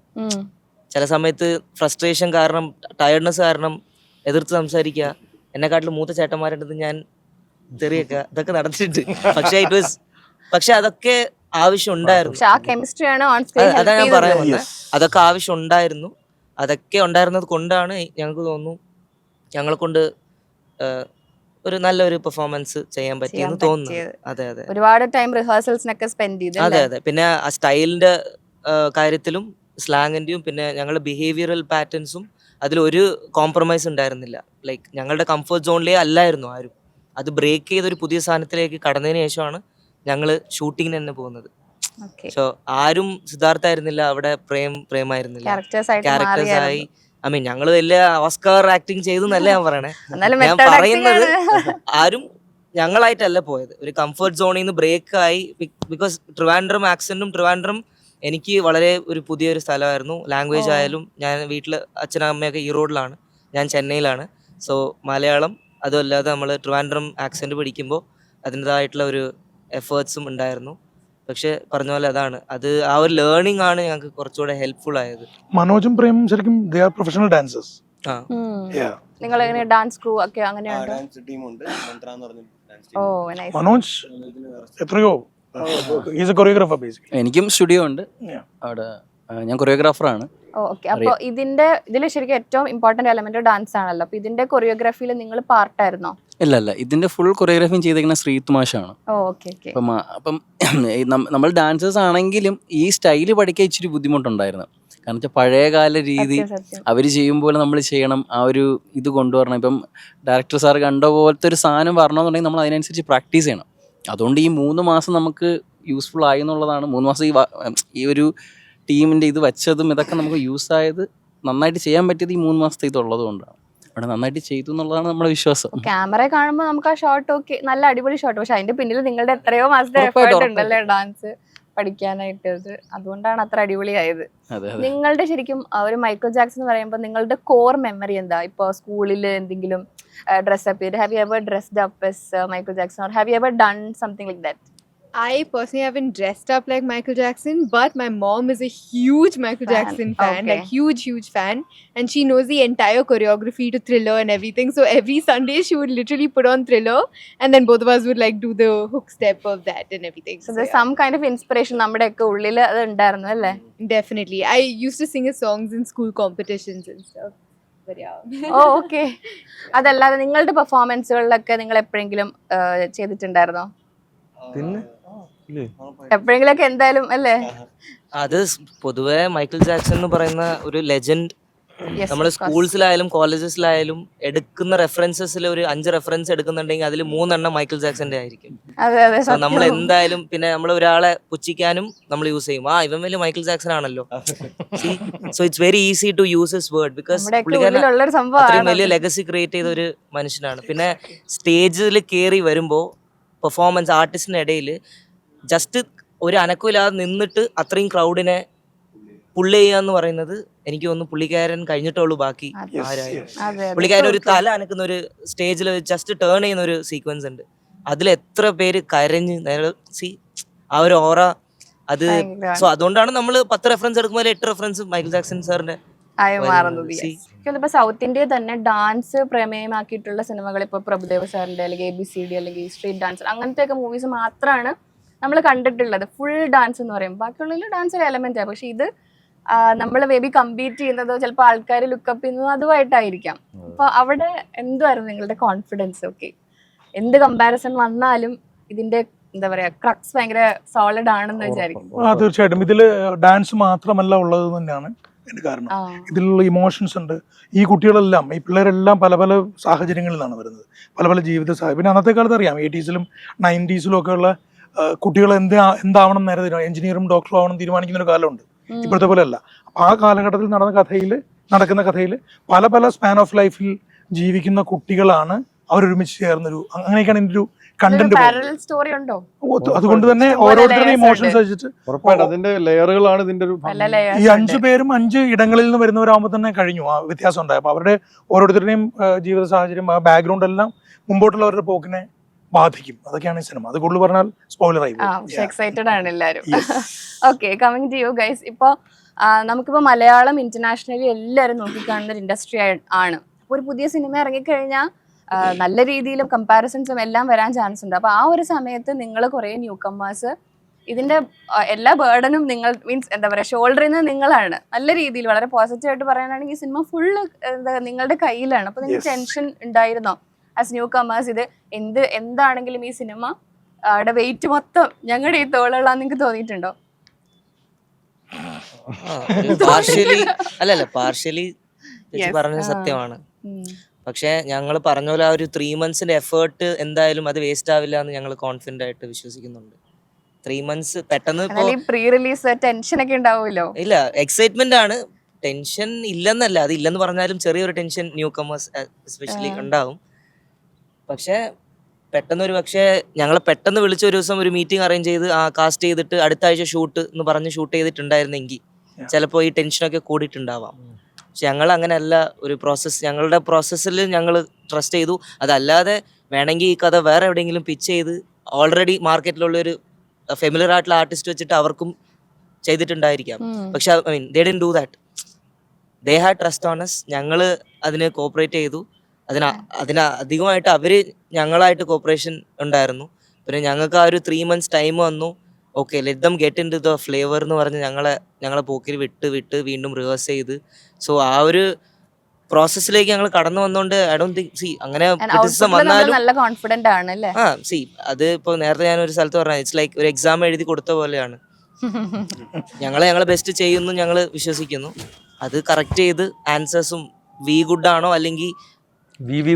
ചില സമയത്ത് ഫ്രസ്ട്രേഷൻ കാരണം, ടയർഡ്നെസ് കാരണം എതിർത്ത് സംസാരിക്കുക, എന്നെക്കാട്ടിലും മൂത്ത ചേട്ടന്മാരുടെ ഞാൻ തെറിയൊക്കെ, ഇതൊക്കെ നടന്നിട്ടുണ്ട്. പക്ഷെ അതൊക്കെ ആവശ്യം ഉണ്ടായിരുന്നു. അതാ ഞാൻ പറയാൻ വന്നത്. അതൊക്കെ ആവശ്യം ഉണ്ടായിരുന്നു. അതൊക്കെ ഉണ്ടായിരുന്നത് കൊണ്ടാണ് ഞങ്ങൾക്ക് തോന്നുന്നു ഞങ്ങളെ കൊണ്ട് ഒരു നല്ലൊരു പെർഫോമൻസ് ചെയ്യാൻ പറ്റിയെന്ന് തോന്നുന്നു. അതെ അതെ, ഒരുപാട് ടൈം റിഹേഴ്സൽസിനൊക്കെ സ്പെൻഡ് ചെയ്തു. അതെ അതെ. പിന്നെ ആ സ്റ്റൈലിന്റെ കാര്യത്തിലും സ്ലാങ്ങിന്റെയും പിന്നെ ഞങ്ങളുടെ ബിഹേവിയറൽ പാറ്റേൺസും അതിലൊരു കോംപ്രമൈസ് ഉണ്ടായിരുന്നില്ല. ലൈക്ക് ഞങ്ങളുടെ കംഫർട്ട് സോണിലേ അല്ലായിരുന്നു ആരും. അത് ബ്രേക്ക് ചെയ്ത് ഒരു പുതിയ സാധനത്തിലേക്ക് കടന്നതിന് ശേഷമാണ് ഞങ്ങൾ ഷൂട്ടിങ്ങിന് തന്നെ പോകുന്നത്. സോ ആരും സിദ്ധാർത്ഥായിരുന്നില്ല അവിടെ, പ്രേമായിരുന്നില്ല. ക്യാരക്ടേഴ്സായി ഞങ്ങൾ വലിയ ഓസ്കാർ ആക്ടിങ് ചെയ്തെന്നല്ല ഞാൻ പറയണേ. ഞാൻ പറയുന്നത് ആരും ഞങ്ങളായിട്ടല്ല പോയത്. ഒരു കംഫർട്ട് സോണിൽ നിന്ന് ബ്രേക്ക് ആയി. ബിക്കോസ് ട്രിവാൻഡ്രം ആക്സെന്റും ട്രിവാൻഡ്രം എനിക്ക് വളരെ ഒരു പുതിയൊരു സ്ഥലമായിരുന്നു. ലാംഗ്വേജ് ആയാലും, ഞാൻ വീട്ടിൽ അച്ഛനമ്മയൊക്കെ ഈറോഡിലാണ്, ഞാൻ ചെന്നൈയിലാണ്. സോ മലയാളം അതുമല്ലാതെ നമ്മൾ ട്രിവാൻഡ്രം ആക്സെന്റ് പഠിക്കുമ്പോൾ അതിൻ്റെതായിട്ടുള്ള ഒരു എഫേർട്സും ഉണ്ടായിരുന്നു. പക്ഷെ പറഞ്ഞ പോലെ അത് ആ ഒരു ലേണിംഗ് ആണ് ഞങ്ങൾക്ക് കുറച്ചുകൂടെ ഹെൽപ്ഫുൾ ആയത്. മനോജും പ്രേമും ശരിക്കും they are professional dancers. നിങ്ങൾ എങ്ങനെ ഡാൻസ് ക്രൂ ഒക്കെ അങ്ങനെയാണ്? ഡാൻസ് ടീമുണ്ട്, മന്ത്ര എന്ന് പറഞ്ഞ ഡാൻസ് ഓ ടീം. നൈസ്. മനോജ് എത്രയോ ഈസ് എ കൊറിയോഗ്രാഫർ ബേസിക്കലി. എനിക്കും സ്റ്റുഡിയോ ഉണ്ട് അവിടെ, ഞാൻ കൊറിയോഗ്രാഫറാണ്. ഓക്കെ, അപ്പോൾ ഇതിൽ ശരിക്കും ഏറ്റവും ഇമ്പോർട്ടന്റ് എലമെന്റ് ഡാൻസ് ആണല്ലോ. അപ്പൊ ഇതിന്റെ കൊറിയോഗ്രാഫിയിൽ നിങ്ങൾ പാർട്ടായിരുന്നോ? ഇല്ല, ഇതിന്റെ ഫുൾ കൊറിയോഗ്രാഫിയും ചെയ്തേക്കുന്ന ശ്രീത്ത് മാഷാണ്. അപ്പം നമ്മൾ ഡാൻസേഴ്സ് ആണെങ്കിലും ഈ സ്റ്റൈല് പഠിക്കാൻ ഇച്ചിരി ബുദ്ധിമുട്ടുണ്ടായിരുന്നു. കാരണം വെച്ചാൽ പഴയകാല രീതി സത്യം, സത്യം. അവർ ചെയ്യും പോലെ നമ്മൾ ചെയ്യണം, ആ ഒരു ഇത് കൊണ്ടുവരണം. ഇപ്പം ഡയറക്ടർ സാർ കണ്ട പോലത്തെ ഒരു സാധനം വരണമെന്നുണ്ടെങ്കിൽ നമ്മൾ അതിനനുസരിച്ച് പ്രാക്ടീസ് ചെയ്യണം. അതുകൊണ്ട് ഈ 3 മാസം നമുക്ക് യൂസ്ഫുൾ ആയി എന്നുള്ളതാണ്. 3 മാസം ഈ ഒരു ടീമിൻ്റെ ഇത് വെച്ചതും ഇതൊക്കെ നമുക്ക് യൂസ് ആയത്, നന്നായിട്ട് ചെയ്യാൻ പറ്റിയത് ഈ 3 മാസത്തെ ഇതുള്ളത് കൊണ്ടാണ്. അവിടെ നന്നായിട്ട് ചെയ്തു എന്നുള്ളതാണ് നമ്മുടെ വിശ്വാസം. ക്യാമറ കാണുമ്പോൾ നമുക്ക് ആ ഷോട്ട് ഒക്കെ നല്ല അടിപൊളി ഷോട്ട്, പക്ഷെ അതിന്റെ പിന്നിൽ നിങ്ങളുടെ എത്രയോ മാസത്തെ ഉറപ്പായിട്ടും, എഫേർട്ട് ഉണ്ടല്ലേ ഡാൻസ് പഠിക്കാനായിട്ട്. അതുകൊണ്ടാണ് അത്ര അടിപൊളിയായത്. അതെ അതെ. നിങ്ങളുടെ ശരിക്കും ഒരു മൈക്കിൾ ജാക്സൺ എന്ന് പറയുമ്പോൾ നിങ്ങളുടെ കോർ മെമ്മറി എന്താ? ഇപ്പോൾ സ്കൂളിൽ എന്തെങ്കിലും ഡ്രസ്സപ്പ് ചെയ്ത്, have you ever dressed up as Michael Jackson, or have you ever done something like that? I personally haven't dressed up like Michael Jackson, but my mom is a huge Michael Jackson fan, Okay. like huge fan, and she knows the entire choreography to Thriller and everything. So every Sunday she would literally put on Thriller, and then both of us would like do the hook step of that and everything. So there's some kind of inspiration നമ്മുടെ ഒക്കെ ഉള്ളിൽ അത് ഉണ്ടായിരുന്നു അല്ലേ? Definitely, I used to sing his songs in school competitions and stuff. But yeah. Oh okay. അതല്ലാതെ നിങ്ങളുടെ പെർഫോമൻസുകളിലൊക്കെ നിങ്ങൾ എപ്പോഴെങ്കിലും ചെയ്തിട്ടുണ്ടായിരുന്നോ? പിന്നെ ഇല്ലേ എപ്പോഴെങ്കിലൊക്കെ എന്തായാലും അല്ലേ? അത് പൊതുവെ മൈക്കിൾ ജാക്സൺ എന്ന് പറയുന്ന ഒരു ലെജൻഡ് Yes, നമ്മൾ of course. സ്കൂൾസിലായാലും കോളേജസിലായാലും എടുക്കുന്ന റെഫറൻസസിൽ ഒരു 5 റെഫറൻസ് എടുക്കുന്നുണ്ടെങ്കിൽ അതിൽ 3 എണ്ണം മൈക്കിൾ ജാക്സന്റെ ആയിരിക്കും. അതെ അതെ, സോ നമ്മൾ സത്യം. എന്തായാലും പിന്നെ നമ്മൾ ഒരാളെ പുച്ഛിക്കാനും നമ്മൾ യൂസ് ചെയ്യും. ഇവൻ വലിയ മൈക്കിൾ ജാക്സൺ ആണല്ലോ. So it's very easy to use his word because നമ്മുടെയൊക്കെ പുള്ളിക്കാരൻ ഉള്ളിലുള്ളൊരു അത്രയും സംഭവമാണ്. വലിയ ലെഗസി ക്രിയേറ്റ് ചെയ്ത ഒരു മനുഷ്യനാണ്. പിന്നെ സ്റ്റേജിൽ കയറി വരുമ്പോൾ പെർഫോമൻസ് ആർട്ടിസ്റ്റിന്റെ ഇടയിൽ ജസ്റ്റ് ഒരു അനക്കമില്ലാതെ നിന്നിട്ട് അത്രയും ക്രൗഡിനെ പുള്ള് ചെയ്യുക എന്ന് പറയുന്നത് എനിക്ക് തോന്നുന്നു പുള്ളിക്കാരൻ കഴിഞ്ഞിട്ടുള്ളൂ ബാക്കി ആരായാലും. അതെ അതെ. പുള്ളിക്കാരൻ ഒരു തല അനക്കുന്ന ഒരു സ്റ്റേജിൽ ജസ്റ്റ് ടേൺ ചെയ്യുന്ന ഒരു സീക്വൻസ് ഉണ്ട്. അതിൽ എത്ര പേര് കരഞ്ഞ് ആ ഒരു ഓറ അത്. ഭയങ്കര സോ അതുകൊണ്ടാണ് നമ്മൾ 10 റെഫറൻസ് എടുക്കുമ്പോൾ 8 റെഫറൻസ് മൈക്കിൾ ജാക്സൺ സാറിന്റെ ആയി മാറുന്നത്. See. ഇപ്പൊ സൗത്ത് ഇന്ത്യ തന്നെ ഡാൻസ് പ്രമേയമാക്കിയിട്ടുള്ള സിനിമകൾ ഇപ്പൊ പ്രഭുദേവ സാറിന്റെ അല്ലെങ്കിൽ ABCD അല്ലെങ്കിൽ സ്ട്രീറ്റ് ഡാൻസർ അങ്ങനത്തെ ഒക്കെ മൂവീസ് മാത്രമാണ് നമ്മൾ കണ്ടിട്ടുള്ളത് ഫുൾ ഡാൻസ് എന്ന് പറയും. ബാക്കിയുള്ളതിൽ ഡാൻസ് ഒരു എലമെന്റ് ആണ്. പക്ഷെ ഇത് നമ്മൾ മേ ബി കമ്പീറ്റ് ചെയ്യുന്നതോ ചിലപ്പോൾ ആൾക്കാർ ലുക്കപ്പ് ചെയ്യുന്നതോ അതുമായിട്ടായിരിക്കാം. അപ്പൊ അവിടെ എന്തുമായിരുന്നു നിങ്ങളുടെ കോൺഫിഡൻസ്? ഓക്കെ, എന്ത് കമ്പാരിസൺ വന്നാലും ഇതിന്റെ എന്താ പറയാ ക്രക്സ് ഭയങ്കര സോളിഡ് ആണെന്ന് വിചാരിക്കും. തീർച്ചയായിട്ടും ഇതിൽ ഡാൻസ് മാത്രമല്ല ഉള്ളത് തന്നെയാണ് എൻ്റെ കാരണം. ഇതിലുള്ള ഇമോഷൻസ് ഉണ്ട്. ഈ കുട്ടികളെല്ലാം, ഈ പിള്ളേരെല്ലാം പല പല സാഹചര്യങ്ങളിൽ നിന്നാണ് വരുന്നത്, പല പല ജീവിത സാഹചര്യം. പിന്നെ അന്നത്തെ കാലത്ത് അറിയാം 80s-ലും 90s-ലും ഒക്കെ ഉള്ള കുട്ടികൾ എന്താവണം നേരെ എഞ്ചിനീയറും ഡോക്ടറും ആവണം തീരുമാനിക്കുന്ന ഒരു കാലമുണ്ട്. ഇപ്പോഴത്തെ പോലെ അല്ല. അപ്പൊ ആ കാലഘട്ടത്തിൽ നടക്കുന്ന കഥയിൽ പല പല സ്പാൻ ഓഫ് ലൈഫിൽ ജീവിക്കുന്ന കുട്ടികളാണ് അവരൊരുമിച്ച് ചേർന്നൊരു, അങ്ങനെയൊക്കെയാണ് ഇതിന്റെ ഒരു കണ്ടന്റ്. പാരലൽ സ്റ്റോറി ഉണ്ടോ? അതുകൊണ്ട് തന്നെ ഓരോരുത്തരുടെ ഇമോഷൻസ് വെച്ചിട്ട് ഉറപ്പായിട്ടും അതിന്റെ ലെയറുകളാണ് ഇതിന്റെ ഒരു പല ഭംഗി. layers ഈ ഉണ്ട്. 5 പേരും 5 ഇടങ്ങളിൽ നിന്ന് വരുന്നവരാകുമ്പോൾ തന്നെ കഴിഞ്ഞു ആ വ്യത്യാസം ഉണ്ടായി. അപ്പൊ അവരുടെ ഓരോരുത്തരുടെയും ജീവിത സാഹചര്യം, ആ ബാക്ക്ഗ്രൗണ്ട് എല്ലാം മുമ്പോട്ടുള്ളവരുടെ പോക്കിനെ ബാധിക്കും. അതൊക്കെയാണ് ഈ സിനിമ. അത് കൂടുതൽ പറഞ്ഞാൽ സ്പോയിലർ ആയി പക്ഷെ എക്സൈറ്റഡ് ആണ് എല്ലാരും. Okay, coming to you guys. ഇപ്പൊ നമുക്കിപ്പോ മലയാളം ഇന്റർനാഷണലി എല്ലാവരും നോക്കിക്കാണുന്ന ഒരു ഇൻഡസ്ട്രി ആണ്. അപ്പൊ ഒരു പുതിയ സിനിമ ഇറങ്ങിക്കഴിഞ്ഞാൽ നല്ല രീതിയിലും കമ്പാരിസൺസും എല്ലാം വരാൻ ചാൻസ് ഉണ്ട്. അപ്പൊ ആ ഒരു സമയത്ത് നിങ്ങൾ കുറെ ന്യൂ കമ്മേഴ്സ്, ഇതിന്റെ എല്ലാ ബേർഡനും നിങ്ങൾ മീൻസ് എന്താ പറയാ ഷോൾഡർ ചെയ്യുന്നത് നിങ്ങളാണ്. നല്ല രീതിയിൽ വളരെ പോസിറ്റീവ് ആയിട്ട് പറയാനാണെങ്കിൽ ഈ സിനിമ ഫുള്ള് നിങ്ങളുടെ കയ്യിലാണ്. അപ്പൊ നിങ്ങൾക്ക് ടെൻഷൻ ഉണ്ടായിരുന്നോ ആസ് ന്യൂ കമ്മേഴ്സ്? ഇത് എന്താണെങ്കിലും ഈ സിനിമ വെയിറ്റ് മൊത്തം ഞങ്ങളുടെ ഈ തോളുകളാന്ന് നിങ്ങൾക്ക് തോന്നിയിട്ടുണ്ടോ? പാർഷ്യലി പറഞ്ഞ സത്യമാണ്. പക്ഷെ ഞങ്ങൾ പറഞ്ഞ പോലെ ആ ഒരു 3 months എഫേർട്ട് എന്തായാലും അത് വേസ്റ്റ് ആവില്ല എന്ന് ഞങ്ങൾ കോൺഫിഡന്റ് ആയിട്ട് വിശ്വസിക്കുന്നുണ്ട്. 3 months പെട്ടെന്ന് പ്രീ റിലീസ് ടെൻഷൻ ഒക്കെ ഉണ്ടാവുമല്ലോ. ഇല്ല, എക്സൈറ്റ്മെന്റ് ആണ്. ടെൻഷൻ ഇല്ലെന്നല്ല, അത് ഇല്ലെന്ന് പറഞ്ഞാലും ചെറിയൊരു ടെൻഷൻ ന്യൂ കമേഴ്സ് എസ്പെഷ്യലി ഉണ്ടാവും. പക്ഷെ പെട്ടെന്ന് ഒരു പക്ഷേ ഞങ്ങളെ പെട്ടെന്ന് വിളിച്ച ഒരു ദിവസം ഒരു മീറ്റിംഗ് അറേഞ്ച് ചെയ്ത് കാസ്റ്റ് ചെയ്തിട്ട് അടുത്ത ആഴ്ച ഷൂട്ട് എന്ന് പറഞ്ഞ് ഷൂട്ട് ചെയ്തിട്ടുണ്ടായിരുന്നെങ്കിൽ ചിലപ്പോൾ ഈ ടെൻഷനൊക്കെ കൂടിയിട്ടുണ്ടാവാം. പക്ഷെ ഞങ്ങൾ അങ്ങനെയല്ല. ഒരു ഞങ്ങളുടെ പ്രോസസ്സിൽ ഞങ്ങൾ ട്രസ്റ്റ് ചെയ്തു. അതല്ലാതെ വേണമെങ്കിൽ ഈ കഥ വേറെ എവിടെയെങ്കിലും പിച്ച് ചെയ്ത് ഓൾറെഡി മാർക്കറ്റിലുള്ള ഒരു ഫെമിലിയർ ആയിട്ടുള്ള ആർട്ടിസ്റ്റ് വെച്ചിട്ട് അവർക്കും ചെയ്തിട്ടുണ്ടായിരിക്കാം. പക്ഷെ they didn't do that. They had trust on us. ഞങ്ങൾ അതിന് കോപ്പറേറ്റ് ചെയ്തു. അതിന് അധികമായിട്ട് അവര് ഞങ്ങളായിട്ട് കോപ്പറേഷൻ ഉണ്ടായിരുന്നു. പിന്നെ ഞങ്ങൾക്ക് ആ ഒരു 3 months ടൈം വന്നു. Okay, let them get in to the flavour എന്ന് പറഞ്ഞ് ഞങ്ങളെ പോക്കിൽ വിട്ട് വീണ്ടും റിവേഴ്സ് ചെയ്ത്. സോ ആ ഒരു പ്രോസസ്സിലേക്ക് ഞങ്ങൾ കടന്നു വന്നോണ്ട് ഐ ഡോണ്ട് തിങ്ക് അങ്ങനെ വന്നാലും നല്ല കോൺഫിഡന്റ് ആണ് അല്ലേ? അത് ഇപ്പോൾ നേരത്തെ ഞാൻ ഒരു സ്ഥലത്ത് പറഞ്ഞ ഇറ്റ്സ് ലൈക്ക് ഒരു എക്സാം എഴുതി കൊടുത്ത പോലെയാണ്. ഞങ്ങൾ ബെസ്റ്റ് ചെയ്യുന്നു ഞങ്ങൾ വിശ്വസിക്കുന്നു. അത് കറക്റ്റ് ചെയ്ത് ആൻസേഴ്സും വി ഗുഡ് ആണോ അല്ലെങ്കിൽ വി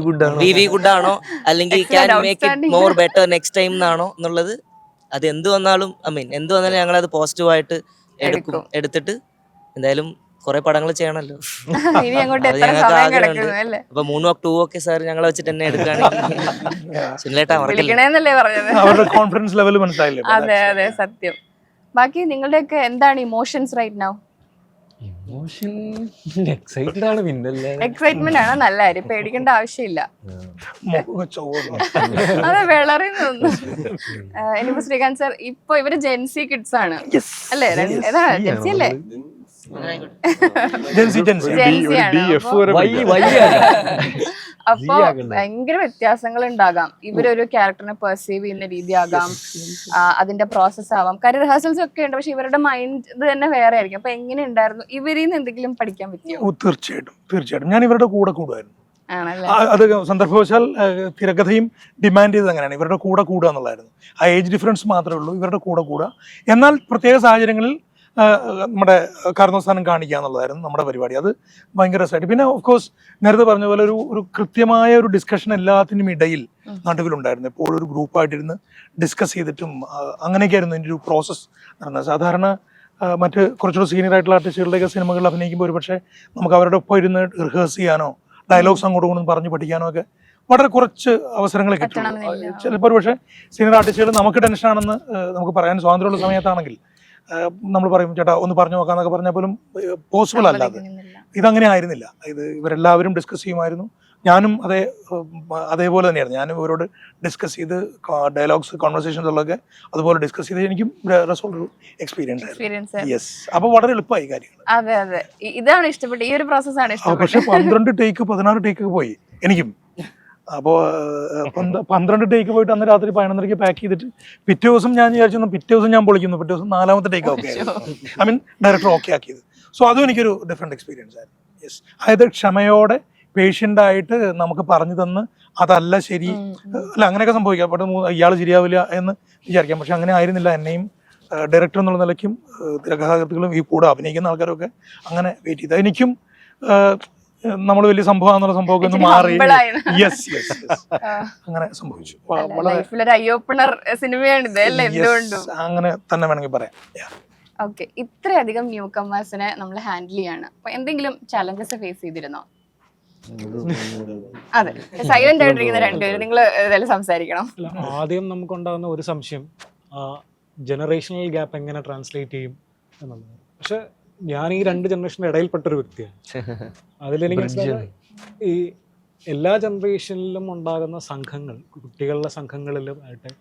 ഗുഡ് ആണോ അല്ലെങ്കിൽ Excellent, can make it outstanding. More better next time എന്നാണോ എന്നുള്ളത്, അത് എന്ത് വന്നാലും എന്ത് വന്നാലും ഞങ്ങളത് പോസിറ്റീവായിട്ട് എടുത്തിട്ട് എന്തായാലും കുറെ പടങ്ങൾ ചെയ്യണമല്ലോ. ഇനി അങ്ങോട്ട് അത് എത്ര ഞങ്ങൾക്ക് സമയം ആഗ്രഹമുണ്ട്. കിടക്കുന്നു അല്ലേ? അപ്പൊ 3 ഒക്കെ സാർ ഞങ്ങളെ വെച്ചിട്ട് തന്നെ എടുക്കുകയാണെങ്കിൽ സുനിലേട്ടാ മറക്കല്ലേ. വിളിക്കണേന്നല്ലേ പറഞ്ഞത്? അവരുടെ കോൺഫിഡൻസ് ലെവൽ മനസ്സിലായില്ലേ? അതെ അതെ സത്യം. ബാക്കി നിങ്ങളുടെയൊക്കെ എന്താണ് emotions right now? Emotion excited ആണ്, പിന്നല്ലേ. എക്സൈറ്റ്മെന്റ് ആണ്, നല്ല കാര്യം, പേടിക്കേണ്ട ആവശ്യമില്ല. അതെ വിളറിന്ന്. ഇനിയിപ്പോ ശ്രീകാന്ത് സാർ, ഇപ്പൊ ഇവര് ജെൻസി കിഡ്സ് ആണ് അല്ലേ? ജെൻസി അല്ലേ? ജെൻസി ആണ്. അപ്പൊ ഭയങ്കര വ്യത്യാസങ്ങൾ ഉണ്ടാകാം. ഇവരൊരു ക്യാരക്ടറിനെ പെർസീവ് ചെയ്യുന്ന രീതിയാകാം, അതിന്റെ പ്രോസസ് ആവാം. കാര്യം റിഹേഴ്സൽസ് ഒക്കെ ഉണ്ട്, പക്ഷെ ഇവരുടെ മൈൻഡ് ഇത് തന്നെ വേറെ ആയിരിക്കും. അപ്പൊ എങ്ങനെ ഉണ്ടായിരുന്നു? ഇവരിൽ നിന്ന് എന്തെങ്കിലും പഠിക്കാൻ പറ്റിയോ? തീർച്ചയായിട്ടും ഞാൻ ഇവരുടെ കൂടെ കൂടുമായിരുന്നു. ആണല്ലേ? അത് സന്ദർഭവശാൽ തിരക്കഥയും ഡിമാൻഡ് ചെയ്തത് അങ്ങനെയാണ്, ഇവരുടെ കൂടെ കൂടുക എന്നുള്ളതായിരുന്നു. ആ ഏജ് ഡിഫറൻസ് മാത്രമേ ഉള്ളൂ, ഇവരുടെ കൂടെ കൂടുക. എന്നാൽ പ്രത്യേക സാഹചര്യങ്ങളിൽ നമ്മുടെ കാരണസ്ഥാനം കാണിക്കുക എന്നുള്ളതായിരുന്നു നമ്മുടെ പരിപാടി. അത് ഭയങ്കര രസമായിട്ട്. പിന്നെ ഓഫ് കോഴ്സ് നേരത്തെ പറഞ്ഞ പോലെ ഒരു കൃത്യമായ ഒരു ഡിസ്കഷൻ എല്ലാത്തിനും ഇടയിൽ നടുവിലുണ്ടായിരുന്നു. എപ്പോഴും ഒരു ഗ്രൂപ്പായിട്ടിരുന്ന് ഡിസ്കസ് ചെയ്തിട്ടും അങ്ങനെയൊക്കെയായിരുന്നു ഇതിൻ്റെ ഒരു പ്രോസസ്സ് നടന്നത്. സാധാരണ മറ്റ് കുറച്ചുകൂടെ സീനിയർ ആയിട്ടുള്ള ആർട്ടിസ്റ്റുകളുടെയൊക്കെ സിനിമകളിൽ അഭിനയിക്കുമ്പോൾ ഒരു പക്ഷേ നമുക്ക് അവരുടെ ഒപ്പം ഇരുന്ന് റിഹേഴ്സ് ചെയ്യാനോ ഡയലോഗ്സ് അങ്ങോട്ടും ഇങ്ങോട്ടും പറഞ്ഞ് പഠിക്കാനോ ഒക്കെ വളരെ കുറച്ച് അവസരങ്ങൾ കിട്ടുള്ളൂ. ചിലപ്പോൾ ഒരു പക്ഷേ സീനിയർ ആർട്ടിസ്റ്റുകൾ നമുക്ക് ടെൻഷനാണെന്ന് നമുക്ക് പറയാൻ സ്വാതന്ത്ര്യമുള്ള സമയത്താണെങ്കിൽ നമ്മൾ പറയും ചേട്ടാ ഒന്ന് പറഞ്ഞു നോക്കാന്നൊക്കെ പറഞ്ഞാൽ പോലും പോസിബിൾ അല്ലാതെ. ഇതങ്ങനെ ആയിരുന്നില്ല. ഇവരെല്ലാവരും ഡിസ്കസ് ചെയ്യുമായിരുന്നു. ഞാനും അതേപോലെ തന്നെയായിരുന്നു. ഞാനും ഇവരോട് ഡിസ്കസ് ചെയ്ത് ഡയലോഗ്സ് കോൺവെർസേഷൻസ് ഉള്ളതൊക്കെ അതുപോലെ ഡിസ്കസ് ചെയ്ത് എനിക്കും രസമുള്ളൊരു എക്സ്പീരിയൻസ് ആയിരുന്നു. യെസ്. അപ്പോൾ വളരെ എളുപ്പമായി കാര്യങ്ങൾ. അതെ അതെ, ഇതാണ് ഇഷ്ടപ്പെട്ടത്, ഈ ഒരു പ്രോസസ്സാണ് ഇഷ്ടപ്പെട്ടത്. പക്ഷെ 12 ടേക്ക് 16 ടേക്ക് പോയി എനിക്കും. അപ്പോൾ 12 ടേക്ക് പോയിട്ട് അന്ന് രാത്രി 11:30 പാക്ക് ചെയ്തിട്ട് പിറ്റേ ദിവസം ഞാൻ വിചാരിച്ചു പിറ്റേ ദിവസം ഞാൻ പൊളിക്കുന്നു. പിറ്റേ ദിവസം 4ാമത്തെ take okay I mean director okay ആക്കിയത്. സോ അതും എനിക്കൊരു ഡിഫറെൻറ്റ് എക്സ്പീരിയൻസ് ആയിരുന്നു. യെസ്. അതായത് ക്ഷമയോടെ പേഷ്യൻ്റായിട്ട് നമുക്ക് പറഞ്ഞു തന്ന് അതല്ല ശരി അല്ല അങ്ങനെയൊക്കെ സംഭവിക്കാം. പെട്ടെന്ന് ഇയാൾ ശരിയാവില്ല എന്ന് വിചാരിക്കാം. പക്ഷെ അങ്ങനെ ആയിരുന്നില്ല. എന്നെയും ഡയറക്ടർ എന്നുള്ള നിലയ്ക്കും തിരക്കഥാകൃത്തുക്കളും ഈ കൂടെ അഭിനയിക്കുന്ന ആൾക്കാരൊക്കെ അങ്ങനെ വെയിറ്റ് ചെയ്തു. എനിക്കും നമ്മൾ വലിയ സംഭവം എന്നുള്ള സംഭവമൊക്കെ ഒന്ന് മാറി. യെസ് യെസ് അങ്ങനെ സംഭവിച്ചു. അങ്ങനെ തന്നെ വേണമെങ്കിൽ പറയാം. ഓക്കെ, ഇത്രയധികം ന്യൂ കമേഴ്സിനെ നമ്മൾ ഹാൻഡിൽ ചെയ്യാണ്. അപ്പൊ എന്തെങ്കിലും ചലഞ്ചസ് ഫേസ് ചെയ്തിരുന്നോ? അതെ, സൈലന്റ് ആയിട്ടിരിക്കുന്ന രണ്ടുപേരും നിങ്ങൾ ഏതായാലും സംസാരിക്കണം. ആദ്യം നമുക്കുണ്ടാകുന്ന ഒരു സംശയം ജനറേഷണൽ ഗ്യാപ്പ് എങ്ങനെ ട്രാൻസ്ലേറ്റ് ചെയ്യും എന്നുള്ളത്. പക്ഷെ ഞാൻ ഈ 2 ജനറേഷൻ്റെ ഇടയിൽപ്പെട്ടൊരു വ്യക്തിയാണ്. അതിലെനിക്ക് ഈ എല്ലാ ജനറേഷനിലും ഉണ്ടാകുന്ന സംഘങ്ങൾ, കുട്ടികളുടെ സംഘങ്ങളിലും ആയിട്ട്,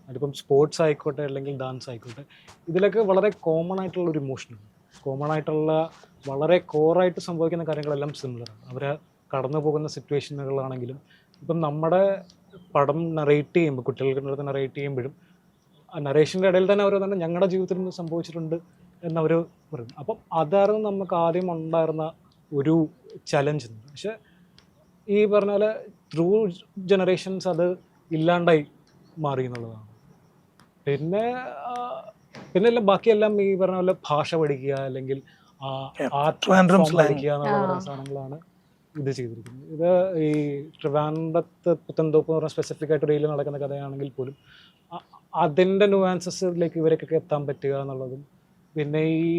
അതിപ്പം സ്പോർട്സ് ആയിക്കോട്ടെ അല്ലെങ്കിൽ ഡാൻസ് ആയിക്കോട്ടെ, ഇതിലൊക്കെ വളരെ കോമൺ ആയിട്ടുള്ള ഒരു ഇമോഷനാണ്. കോമൺ ആയിട്ടുള്ള വളരെ കോറായിട്ട് സംഭവിക്കുന്ന കാര്യങ്ങളെല്ലാം സിമിലറാണ്. അവർ കടന്നു പോകുന്ന സിറ്റുവേഷനുകളാണെങ്കിലും ഇപ്പം നമ്മുടെ പടം നറേറ്റ് ചെയ്യുമ്പോൾ, കുട്ടികൾക്ക് അടുത്ത് നറേറ്റ് ചെയ്യുമ്പോഴും ആ നറേഷൻ്റെ ഇടയിൽ തന്നെ അവർ തന്നെ ഞങ്ങളുടെ ജീവിതത്തിൽ നിന്ന് സംഭവിച്ചിട്ടുണ്ട് എന്നവർ പറയും. അപ്പം അതായിരുന്നു നമുക്ക് ആദ്യം ഉണ്ടായിരുന്ന ഒരു ചലഞ്ച്. പക്ഷെ ഈ പറഞ്ഞ പോലെ ത്രൂ ജനറേഷൻസ് അത് ഇല്ലാണ്ടായി മാറി എന്നുള്ളതാണ്. പിന്നെ എല്ലാം ബാക്കിയെല്ലാം ഈ പറഞ്ഞ പോലെ ഭാഷ പഠിക്കുക അല്ലെങ്കിൽ പഠിക്കുക എന്നുള്ള സാധനങ്ങളാണ് ഇത് ചെയ്തിരിക്കുന്നത്. ഇത് ഈ ട്രിവാൻഡ്രത്ത് പുത്തൻതോപ്പ് എന്ന് പറഞ്ഞ സ്പെസിഫിക് ആയിട്ട് റെയിൽ നടക്കുന്ന കഥയാണെങ്കിൽ പോലും അതിൻ്റെ നുവാൻസസിലേക്ക് ഇവരൊക്കെ എത്താൻ പറ്റുക എന്നുള്ളതും, പിന്നെ ഈ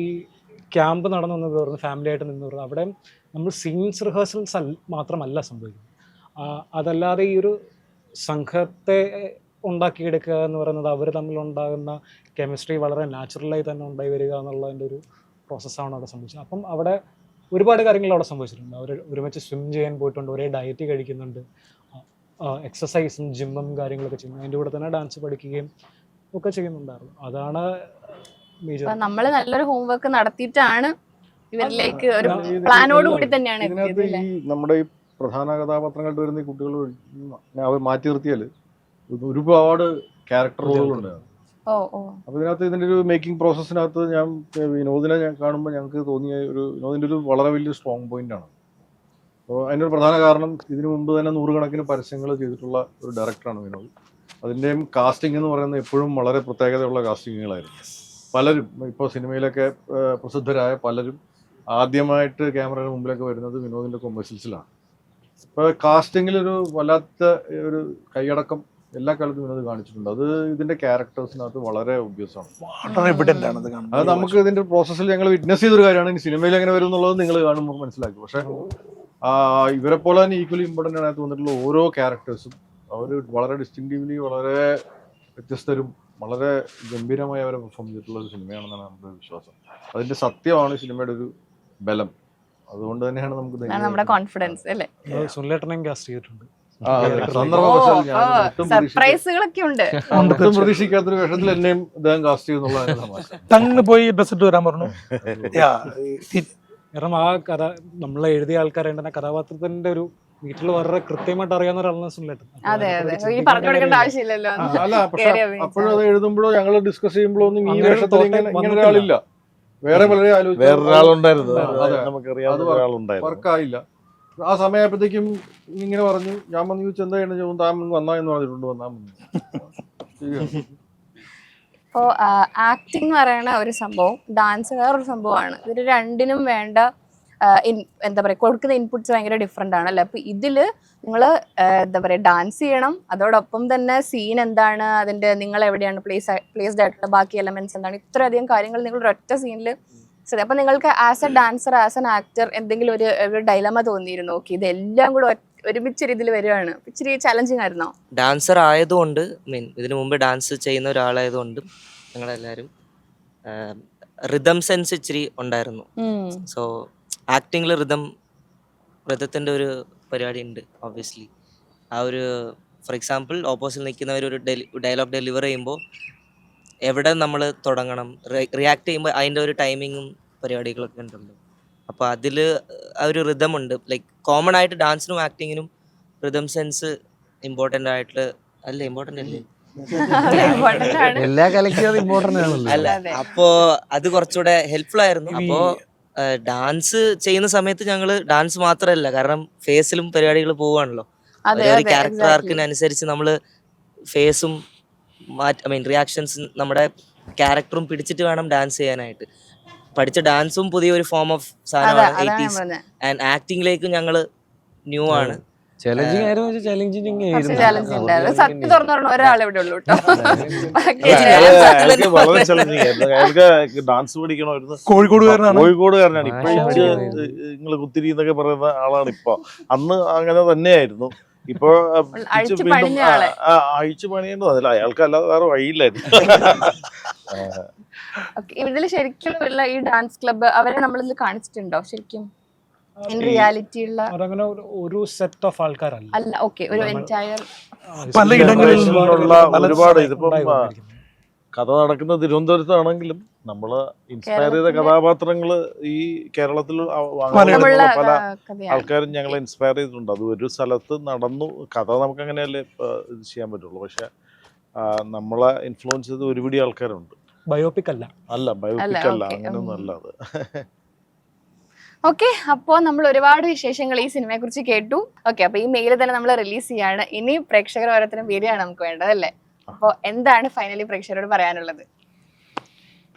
ക്യാമ്പ് നടന്നു എന്ന് പറഞ്ഞു ഫാമിലി ആയിട്ട് നിന്ന് പറഞ്ഞു അവിടെ നമ്മൾ സീൻസ് റിഹേഴ്സൽസ് മാത്രമല്ല സംഭവിക്കുന്നത്. അതല്ലാതെ ഈ ഒരു സംഘത്തെ ഉണ്ടാക്കിയെടുക്കുക എന്ന് പറയുന്നത് അവർ തമ്മിലുണ്ടാകുന്ന കെമിസ്ട്രി വളരെ നാച്ചുറലായി തന്നെ ഉണ്ടായി വരിക എന്നുള്ളതിൻ്റെ ഒരു പ്രോസസ്സാണ് അവിടെ സംഭവിച്ചത്. അപ്പം അവിടെ ഒരുപാട് കാര്യങ്ങൾ അവിടെ സംഭവിച്ചിട്ടുണ്ട്. അവർ ഒരുമിച്ച് സ്വിം ചെയ്യാൻ പോയിട്ടുണ്ട്, ഒരേ ഡയറ്റ് കഴിക്കുന്നുണ്ട്, എക്സസൈസും ജിമ്മും കാര്യങ്ങളൊക്കെ ചെയ്യുന്നു. അതിൻ്റെ കൂടെ തന്നെ ഡാൻസ് പഠിക്കുകയും ഒക്കെ ചെയ്യുന്നുണ്ടായിരുന്നു. അതാണ് നമ്മൾ നല്ലൊരു ഹോംവർക്ക് നടത്തിയിട്ടാണ് ഇവരിലേക്ക് ഒരു പ്ലാനോട് കൂടി തന്നെയാണ് ഇതിനകത്ത് ഈ നമ്മുടെ ഈ പ്രധാന കഥാപാത്രങ്ങളുടെ വരുന്ന ഈ കുട്ടികൾ അവർ മാറ്റി നിർത്തിയാൽ ഒരുപാട് ക്യാരക്ടർ റോളുകളുണ്ട്. അപ്പൊ ഇതിനകത്ത് ഇതിന്റെ ഒരു മേക്കിംഗ് പ്രോസസ്സിനകത്ത് ഞാൻ വിനോദിനെ കാണുമ്പോൾ ഞങ്ങൾക്ക് തോന്നിയ വിനോദിന്റെ ഒരു വളരെ വലിയ സ്ട്രോങ് പോയിന്റ് ആണ്. അപ്പോൾ അതിൻ്റെ ഒരു പ്രധാന കാരണം ഇതിനു മുമ്പ് തന്നെ 100 കണക്കിന് പരസ്യങ്ങൾ ചെയ്തിട്ടുള്ള ഒരു ഡയറക്ടറാണ് വിനോദ്. അതിൻ്റെയും കാസ്റ്റിംഗ് എന്ന് പറയുന്നത് എപ്പോഴും വളരെ പ്രത്യേകതയുള്ള കാസ്റ്റിങ്ങുകളായിരുന്നു. പലരും ഇപ്പോൾ സിനിമയിലൊക്കെ പ്രസിദ്ധരായ പലരും ആദ്യമായിട്ട് ക്യാമറയുടെ മുമ്പിലൊക്കെ വരുന്നത് വിനോദിൻ്റെ കൊമേഴ്സ്യൽസിലാണ്. ഇപ്പോൾ കാസ്റ്റിങ്ങിലൊരു വല്ലാത്ത ഒരു കൈയടക്കം എല്ലാ കാലത്തും വിനോദ് കാണിച്ചിട്ടുണ്ട്. അത് ഇതിൻ്റെ ക്യാരക്ടേഴ്സിനകത്ത് വളരെ ഒബ്വിയസ് ആണ്. വളരെ എവിഡന്റ് ആണ് അത് കാണുന്നത്. അത് നമുക്ക് ഇതിൻ്റെ പ്രോസസ്സിൽ ഞങ്ങൾ വിറ്റ്നസ് ചെയ്തൊരു കാര്യമാണ്. ഇനി സിനിമയിൽ എങ്ങനെ വരും എന്നുള്ളത് നിങ്ങൾ കാണുമ്പോൾ മനസ്സിലാക്കും. പക്ഷേ ഇവരെ പോലെ തന്നെ ഈക്വലി ഇമ്പോർട്ടൻ്റ് ആണ് അതിനകത്ത് വന്നിട്ടുള്ള ഓരോ ക്യാരക്ടേഴ്സും. അവർ വളരെ ഡിസ്റ്റിങ്റ്റീവ്ലി വളരെ വ്യത്യസ്തരും വളരെ ഗംഭീരമായി അവരെ പെർഫോം ചെയ്തിട്ടുള്ള ഒരു സിനിമയാണെന്നാണ് നമ്മുടെ വിശ്വാസം. അതിൻ്റെ സത്യമാണ് സിനിമയുടെ ഒരു ബലം. അതുകൊണ്ട് തന്നെയാണ് നമുക്ക് നമ്മുടെ കോൺഫിഡൻസ് അല്ലേ. സുനിലേട്ടനെയും കാസ്റ്റ് ചെയ്തിട്ടുണ്ട്. സർപ്രൈസുകളൊക്കെ ഉണ്ട്. ഒട്ടും പ്രതീക്ഷിക്കാത്തൊരു വേഷത്തിൽ എന്നെയും അദ്ദേഹം കാസ്റ്റ് ചെയ്യുന്നുള്ള തങ്ങ് പോയി ഡ്രസ് ഇട്ട് വരാൻ പറഞ്ഞു. കാരണം ആ കഥ നമ്മളെ എഴുതിയ ആൾക്കാരെ തന്നെ കഥാപാത്രത്തിന്റെ ഒരു വീട്ടിൽ വളരെ കൃത്യമായിട്ട് അറിയാവുന്ന ഒരാളാണ് സുനിലേട്ടൻ. അതെ അതെ, ഈ പറഞ്ഞു കൊടുക്കേണ്ട ആവശ്യമില്ലല്ലോ. അല്ല, പക്ഷെ അപ്പോഴും അത് എഴുതുമ്പോഴോ ഞങ്ങൾ ഡിസ്കസ് ചെയ്യുമ്പോഴോ ഒന്നും ഈ വേഷത്തിൽ ഇങ്ങനെ ഒരാളില്ല. വേറെ വളരെ വേറൊരാളുണ്ടായിരുന്നു, നമുക്കറിയാവുന്ന വർക്കായില്ല. ആ സമയമായപ്പോഴത്തേക്കും ഇങ്ങനെ പറഞ്ഞു. ഞാൻ വന്ന് ചോദിച്ചു എന്താ ചെയ്യണം, താൻ വന്നാ എന്ന് പറഞ്ഞിട്ടുണ്ട്. വന്നാൽ ഇപ്പോൾ ആക്ടിങ് എന്ന് പറയുന്ന ഒരു സംഭവം, ഡാൻസ് വേറൊരു സംഭവമാണ്. ഇത് രണ്ടിനും വേണ്ട എന്താ പറയുക, കൊടുക്കുന്ന ഇൻപുട്സ് ഭയങ്കര ഡിഫറെൻ്റ് ആണ് അല്ലേ. അപ്പോൾ ഇതിൽ നിങ്ങൾ എന്താ പറയുക ഡാൻസ് ചെയ്യണം, അതോടൊപ്പം തന്നെ സീൻ എന്താണ്, അതിൻ്റെ നിങ്ങൾ എവിടെയാണ് പ്ലേസ്ഡ് ആയിട്ടുള്ള ബാക്കി എലമെന്റ്സ് എന്താണ്, ഇത്രയധികം കാര്യങ്ങൾ നിങ്ങൾ ഒരൊറ്റ സീനിൽ. അപ്പോൾ നിങ്ങൾക്ക് as A dancer, as an actor എന്തെങ്കിലും ഒരു ഡൈലമ തോന്നിയിരുന്നു? ഓക്കെ, ഇതെല്ലാം കൂടെ ഒരുമിച്ചൊരു ഇതിൽ വരുവാണ്, ഇച്ചിരി ചലഞ്ചിങ് ആയിരുന്നോ? ഡാൻസർ ആയതുകൊണ്ട്, ഇതിനു മുമ്പ് ഡാൻസ് ചെയ്യുന്ന ഒരാളായതുകൊണ്ട് ഞങ്ങളെല്ലാവരും റിതം സെൻസ് ഇച്ചിരി ഉണ്ടായിരുന്നു. സോ ആക്ടിങ്ങിൽ റിതത്തിൻ്റെ ഒരു പരിപാടി ഉണ്ട് ഒബ്വിയസ്ലി. ആ ഒരു ഫോർ എക്സാമ്പിൾ ഓപ്പോസിറ്റ് നിൽക്കുന്നവർ ഒരു ഡയലോഗ് ഡെലിവർ ചെയ്യുമ്പോൾ എവിടെ നമ്മൾ തുടങ്ങണം, റിയാക്ട് ചെയ്യുമ്പോൾ അതിൻ്റെ ഒരു ടൈമിങ്ങും പരിപാടികളൊക്കെ ഉണ്ടല്ലോ. അപ്പോൾ അതിൽ ആ ഒരു റിതം ഉണ്ട്. ലൈക്ക് കോമൺ ആയിട്ട് ഡാൻസിനും ആക്ടിങ്ങിനും റിതം സെൻസ് ഇമ്പോർട്ടൻ്റ് ആയിട്ട് അല്ലേ? ഇമ്പോർട്ടൻ്റ് അല്ലേ? എല്ലാ കലയ്ക്കും ഇമ്പോർട്ടൻ്റ് ആണല്ലോ. അല്ല, അപ്പോൾ അത് കുറച്ചുകൂടെ ഹെൽപ്ഫുൾ ആയിരുന്നു. അപ്പോൾ ഡാൻസ് ചെയ്യുന്ന സമയത്ത് ഞങ്ങൾ ഡാൻസ് മാത്രമല്ല, കാരണം ഫേസിലും പരിപാടികൾ പോവുകയാണല്ലോ. ഒരു ക്യാരക്ടർ ആർക്കിനനുസരിച്ച് നമ്മൾ ഫേസും റിയാക്ഷൻസ് നമ്മുടെ ക്യാരക്ടറും പിടിച്ചിട്ട് വേണം ഡാൻസ് ചെയ്യാനായിട്ട്. പഠിച്ച ഡാൻസും പുതിയൊരു ഫോം ഓഫ് സാധനമാണ് 80s. ആൻഡ് ആക്ടിങ്ങിലേക്ക് ഞങ്ങൾ ന്യൂ ആണ്. ചലഞ്ചിങ് ആയിരുന്നു, ചലഞ്ചിങ് സത്യം തുറന്നു പറഞ്ഞ ഒരാൾ ഇവിടെ ഉള്ളൂ കേട്ടോ. വളരെ ചലഞ്ചിങ് ആയിരുന്നു. അയാൾക്ക് ഡാൻസ് പഠിക്കണമായിരുന്നു. കോഴിക്കോടുകാരനാണ്. ഇപ്പൊ നിങ്ങൾ കുത്തിരി എന്നൊക്കെ പറയുന്ന ആളാണ്. ഇപ്പൊ അന്ന് അങ്ങനെ തന്നെയായിരുന്നു. ഇപ്പൊ അഴിച്ചു പണിയേണ്ടത് അതില്ല, അയാൾക്ക് അല്ലാതെ വേറെ വഴിയില്ലായിരുന്നു. ഇതിൽ ശരിക്കും ഈ ഡാൻസ് ക്ലബ്ബ് അവരെ നമ്മളിത് കാണിച്ചിട്ടുണ്ടോ ശരിക്കും? അതങ്ങനെ ഒരു സെറ്റ് ഓഫ് ആൾക്കാരല്ല. അല്ല, ഓക്കെ, ഒരു എൻറ്റയർ പലയിടങ്ങളിലുള്ള ഒരുപാട്. ഇതിപ്പം കഥ നടക്കുന്ന തിരുവനന്തപുരത്താണെങ്കിലും നമ്മള് ഇൻസ്പയർ ചെയ്ത കഥാപാത്രങ്ങള് ഈ കേരളത്തിൽ പല ആൾക്കാരും ഞങ്ങളെ ഇൻസ്പയർ ചെയ്തിട്ടുണ്ട്. അത് ഒരു സ്ഥലത്ത് നടന്നു. കഥ നമുക്ക് അങ്ങനെയല്ലേ ഇത് ചെയ്യാൻ പറ്റുള്ളൂ. പക്ഷെ നമ്മളെ ഇൻഫ്ലുവൻസ് ചെയ്ത് ഒരുപിടി ആൾക്കാരുണ്ട്. ബയോപിക് അല്ല, ബയോപിക് അല്ല, അങ്ങനെയൊന്നും അല്ല അത്. ഓക്കെ, അപ്പോൾ നമ്മൾ ഒരുപാട് വിശേഷങ്ങൾ ഈ സിനിമയെ കുറിച്ച് കേട്ടു. ഓക്കെ, അപ്പോൾ ഈ മെയിൽ തന്നെ നമ്മൾ റിലീസ് ചെയ്യാണ്. ഇനി പ്രേക്ഷകർ ഓരോരുത്തരും പേരെയാണ് നമുക്ക് വേണ്ടത് അല്ലേ? അപ്പോൾ എന്താണ് ഫൈനലി പ്രേക്ഷകരോട് പറയാനുള്ളത്?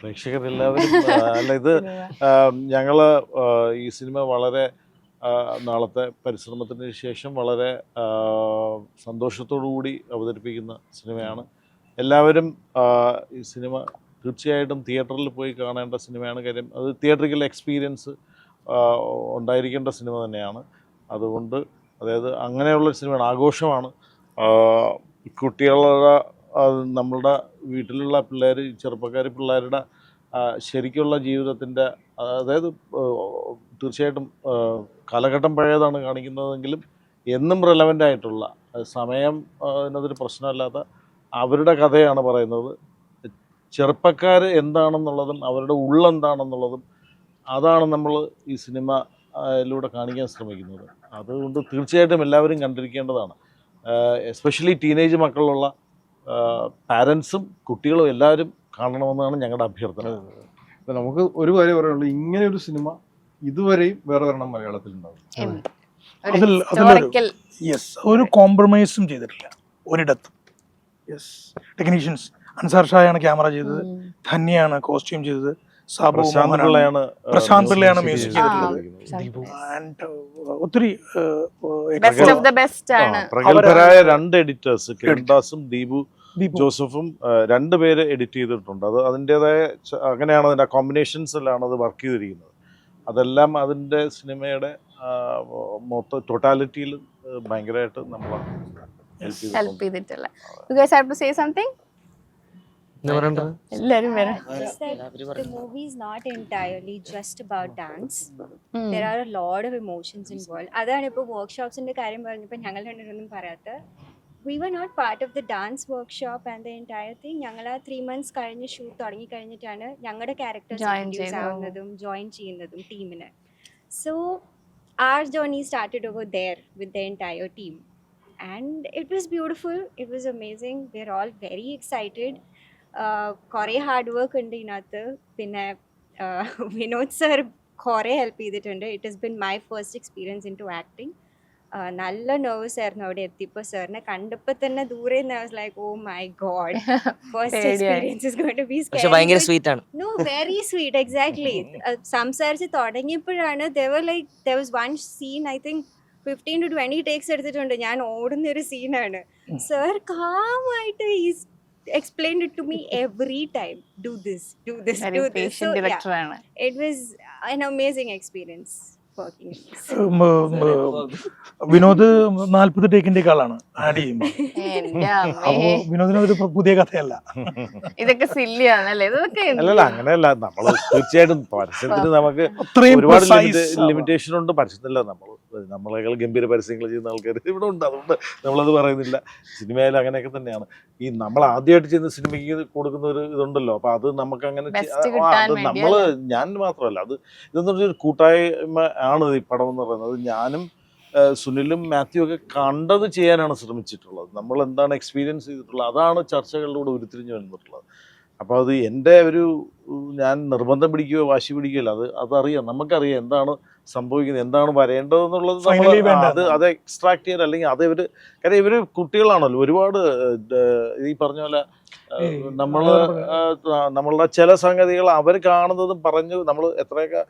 പ്രേക്ഷകരെല്ലാവരും അല്ല, ഇത് ഞങ്ങള് ഈ സിനിമ വളരെ നാളത്തെ പരിശ്രമത്തിന് ശേഷം വളരെ സന്തോഷത്തോടു കൂടി അവതരിപ്പിക്കുന്ന സിനിമയാണ്. എല്ലാവരും ഈ സിനിമ തീർച്ചയായിട്ടും തിയേറ്ററിൽ പോയി കാണേണ്ട സിനിമയാണ്. കാര്യം അത് തിയേറ്ററിക്കൽ എക്സ്പീരിയൻസ് ഉണ്ടായിരിക്കേണ്ട സിനിമ തന്നെയാണ്. അതുകൊണ്ട് അതായത് അങ്ങനെയുള്ള സിനിമയാണ്, ആഘോഷമാണ്. കുട്ടികളുടെ നമ്മളുടെ വീട്ടിലുള്ള പിള്ളേർ, ചെറുപ്പക്കാർ പിള്ളേരുടെ ശരിക്കുള്ള ജീവിതത്തിൻ്റെ, അതായത് തീർച്ചയായിട്ടും കാലഘട്ടം പഴയതാണ് കാണിക്കുന്നതെങ്കിലും എന്നും റെലവൻ്റ് ആയിട്ടുള്ള, സമയം എന്നതൊരു പ്രശ്നമല്ലാത്ത അവരുടെ കഥയാണ് പറയുന്നത്. ചെറുപ്പക്കാർ എന്താണെന്നുള്ളതും അവരുടെ ഉള്ളെന്താണെന്നുള്ളതും അതാണ് നമ്മൾ ഈ സിനിമയിലൂടെ കാണിക്കാൻ ശ്രമിക്കുന്നത്. അതുകൊണ്ട് തീർച്ചയായിട്ടും എല്ലാവരും കണ്ടിരിക്കേണ്ടതാണ്. എസ്പെഷ്യലി ടീനേജ് മക്കളുള്ള പാരൻസും കുട്ടികളും എല്ലാവരും കാണണമെന്നാണ് ഞങ്ങളുടെ അഭ്യർത്ഥന. നമുക്ക് ഒരു കാര്യം പറയാനുള്ളൂ, ഇങ്ങനെ ഒരു സിനിമ ഇതുവരെയും വേറെ ഒരെണ്ണം മലയാളത്തിലുണ്ടാവും. ഒരു കോംപ്രമൈസും ചെയ്തിട്ടില്ല ഒരിടത്തും. ടെക്നീഷ്യൻസ് അൻസാർ ഷായാണ് ക്യാമറ ചെയ്തത്, ധന്യയാണ് കോസ്റ്റ്യൂം ചെയ്തത്, സാബു പ്രശാന്ത് മോഹനാണ്, പിള്ളയാണ് പ്രശാന്ത് പിള്ളയാണ് മ്യൂസിക് ചെയ്തത്. ചെയ്തിട്ടുള്ളത്. ആൻഡ് ഒത്തിരി ബെസ്റ്റ് ഓഫ് ദ ബെസ്റ്റ് ആണ്. പ്രഗത്ഭരായ 2 എഡിറ്റേഴ്സ്, കിരൺദാസും ദീപു ജോസഫും 2 പേര് എഡിറ്റ് ചെയ്തിട്ടുണ്ട്. അത് അതിൻ്റെതായ അങ്ങനെയാണ് അതിൻ്റെ കോമ്പിനേഷൻസിലാണ് അത് വർക്ക് ചെയ്തിരിക്കുന്നത്. അതെല്ലാം അതിൻ്റെ സിനിമയുടെ മൊത്തം ടോട്ടാലിറ്റിയിൽ ഭയങ്കരമായിട്ട് നമ്മളെ ഹെൽപ്പ് ചെയ്തിട്ടുള്ള. You guys have to say something? എല്ലാരും വരാം. Just that the movie is not entirely just about dance. There are a lot of emotions involved. അതാണ് ഇപ്പോൾ വർക്ക്ഷോപ്സിന്റെ കാര്യം പറഞ്ഞപ്പോൾ ഞങ്ങൾ രണ്ടുപേരൊന്നും പറയാത്ത. We were not part of the dance workshop and the entire thing. ഞങ്ങൾ ആ 3 months കഴിഞ്ഞ് ഷൂട്ട് തുടങ്ങി കഴിഞ്ഞിട്ടാണ് ഞങ്ങളുടെ ക്യാരക്ടേഴ്സ് ഇൻട്രൊഡ്യൂസ് ആവുന്നതും ജോയിൻ ചെയ്യുന്നതും ടീമിന്. So our journey started over there with the entire team. And it was beautiful. It was amazing. We're all very excited. കുറേ hard work ഉണ്ട് ഇതിനകത്ത്. പിന്നെ വിനോദ് സർ കുറേ ഹെൽപ്പ് ചെയ്തിട്ടുണ്ട്. It has been my first experience in to acting. നല്ല nervous ആയിരുന്നു അവിടെ എത്തിയപ്പോൾ. സാറിനെ കണ്ടപ്പോൾ തന്നെ ദൂരെ നിന്ന് I was like, oh my god, first experience is going to be scary. പക്ഷെ ഭയങ്കര സ്വീറ്റ് ആണ്. No, very sweet, exactly. സംസാരിച്ച് തുടങ്ങിയപ്പോഴാണ് there was one scene, I think 15 to 20 takes എടുത്തിട്ടുണ്ട്. ഞാൻ ഓടുന്ന ഒരു സീനാണ്. സർ കാമായിട്ട് explained it to me every time. Do this, do this, Very do this. patient So, director ആണ്. it was an amazing experience working in this. Vinod 40 ടേക്കിന്റെ ആളാണ് add ചെയ്യുമ്പോൾ. എന്റെ അപ്പോ അമ്മേ, വിനോദിനൊരു പുതിയ കഥയല്ല. ഇതൊക്കെ സില്ലിയാണല്ലേ ഇതൊക്കെ? അല്ലല്ല, അങ്ങനെയല്ല. നമ്മൾ തീർച്ചയായിട്ടും പരസ്യത്തിന് നമുക്ക് അത്രയും ഒരുപാട് precise ലിമിറ്റേഷൻ ഉണ്ട്. പരസ്യത്തില്ല, നമ്മളെക്കാൾ ഗംഭീര പരസ്യങ്ങൾ ചെയ്യുന്ന ആൾക്കാർ ഇവിടെ ഉണ്ട്. അതുകൊണ്ട് നമ്മളത് പറയുന്നില്ല. സിനിമയിൽ അങ്ങനെയൊക്കെ തന്നെയാണ്. ഈ നമ്മൾ ആദ്യമായിട്ട് ചെയ്യുന്ന സിനിമയ്ക്ക് കൊടുക്കുന്ന ഒരു ഇതുണ്ടല്ലോ, അപ്പൊ അത് നമുക്ക് അങ്ങനെ Best കിട്ടാൻ അത് നമ്മള് ഞാൻ മാത്രമല്ല, അത് ഇതെന്ന് പറഞ്ഞൊരു കൂട്ടായ്മ ആണ് ഈ പടം എന്ന് പറയുന്നത്. ഞാനും സുനിലും മാത്യു ഒക്കെ കണ്ടത് ചെയ്യാനാണ് ശ്രമിച്ചിട്ടുള്ളത്. നമ്മൾ എന്താണ് എക്സ്പീരിയൻസ് ചെയ്തിട്ടുള്ളത് അതാണ് ചർച്ചകളിലൂടെ ഉരുത്തിരിഞ്ഞു വന്നിട്ടുള്ളത്. അപ്പോൾ അത് എൻ്റെ ഞാൻ നിർബന്ധം പിടിക്കുകയോ വാശി പിടിക്കുകയല്ല. അതറിയാം, നമുക്കറിയാം എന്താണ് സംഭവിക്കുന്നത്, എന്താണ് വരേണ്ടതെന്നുള്ളത്. അത് എക്സ്ട്രാക്ട് ചെയ്യാൻ, അല്ലെങ്കിൽ കാര്യം ഇവർ കുട്ടികളാണല്ലോ. ഒരുപാട് ഈ പറഞ്ഞ പോലെ നമ്മളുടെ ചില സംഗതികൾ അവർ കാണുന്നതും പറഞ്ഞു നമ്മൾ എത്രയൊക്കെ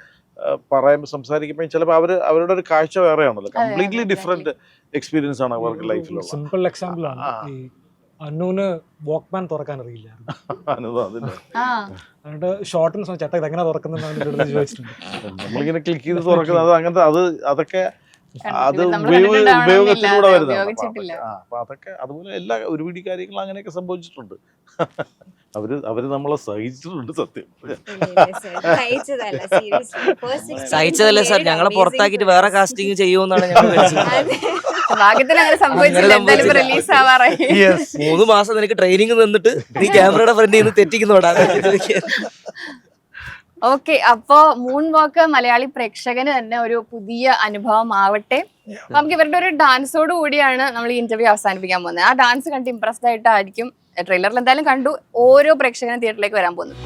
പറയുമ്പോൾ സംസാരിക്കുമ്പോൾ ചിലപ്പോൾ അവരുടെ ഒരു കാഴ്ച വേറെയാണല്ലോ. കംപ്ലീറ്റ്ലി ഡിഫറെന്റ് എക്സ്പീരിയൻസ് ആണ് അവർക്ക് ലൈഫിലുള്ള. സിമ്പിൾ എക്സാമ്പിൾ ആണ്. ഈ അന്നുവിന് വാക്ക്മാൻ തുറക്കാൻ അറിയില്ലായിരുന്നു. അതുകൊണ്ട് ഷോർട്ടിന് ചേട്ടാ ഇതെങ്ങനെ തുറക്കുന്നതെന്ന് ചോദിച്ചിട്ടുണ്ട്. നമ്മളിങ്ങനെ ക്ലിക്ക് ചെയ്ത് തുറക്കുന്നത് അങ്ങനത്തെ അതൊക്കെ അത് ഉപയോഗത്തിലൂടെ വരുന്നതാണ്. അപ്പൊ അതൊക്കെ അതുപോലെ എല്ലാ ഒരുപിടി കാര്യങ്ങളും അങ്ങനെയൊക്കെ സംഭവിച്ചിട്ടുണ്ട്. അവര് നമ്മളെ സഹിച്ചിട്ടുണ്ട്. സത്യം സഹിച്ചതല്ലേ സാർ, ഞങ്ങളെ പുറത്താക്കിയിട്ട് വേറെ കാസ്റ്റിംഗ് ചെയ്യുമെന്നാണ് ഞങ്ങൾ ഭാഗ്യത്തിന് അങ്ങനെ സംഭവിച്ചില്ല. എന്തായാലും റിലീസ് ആവാറായി. 3 മാസം നിനക്ക് ട്രെയിനിങ് നിന്നിട്ട് നീ ക്യാമറയുടെ ഫ്രണ്ടിൽ നിന്ന് തെറ്റിക്കുന്നോടാ. ഓക്കെ, അപ്പോ മൂൺ വാക്ക് മലയാളി പ്രേക്ഷകന് തന്നെ ഒരു പുതിയ അനുഭവം ആവട്ടെ. നമുക്ക് ഇവരുടെ ഒരു ഡാൻസോട് കൂടിയാണ് നമ്മൾ ഈ ഇന്റർവ്യൂ അവസാനിപ്പിക്കാൻ പോകുന്നത്. ആ ഡാൻസ് കണ്ട് ഇംപ്രസ്ഡ് ആയിട്ടായിരിക്കും ട്രെയിലറിൽ എന്തായാലും കണ്ടു ഓരോ പ്രേക്ഷകനും തിയേറ്ററിലേക്ക് വരാൻ പോകുന്നത്.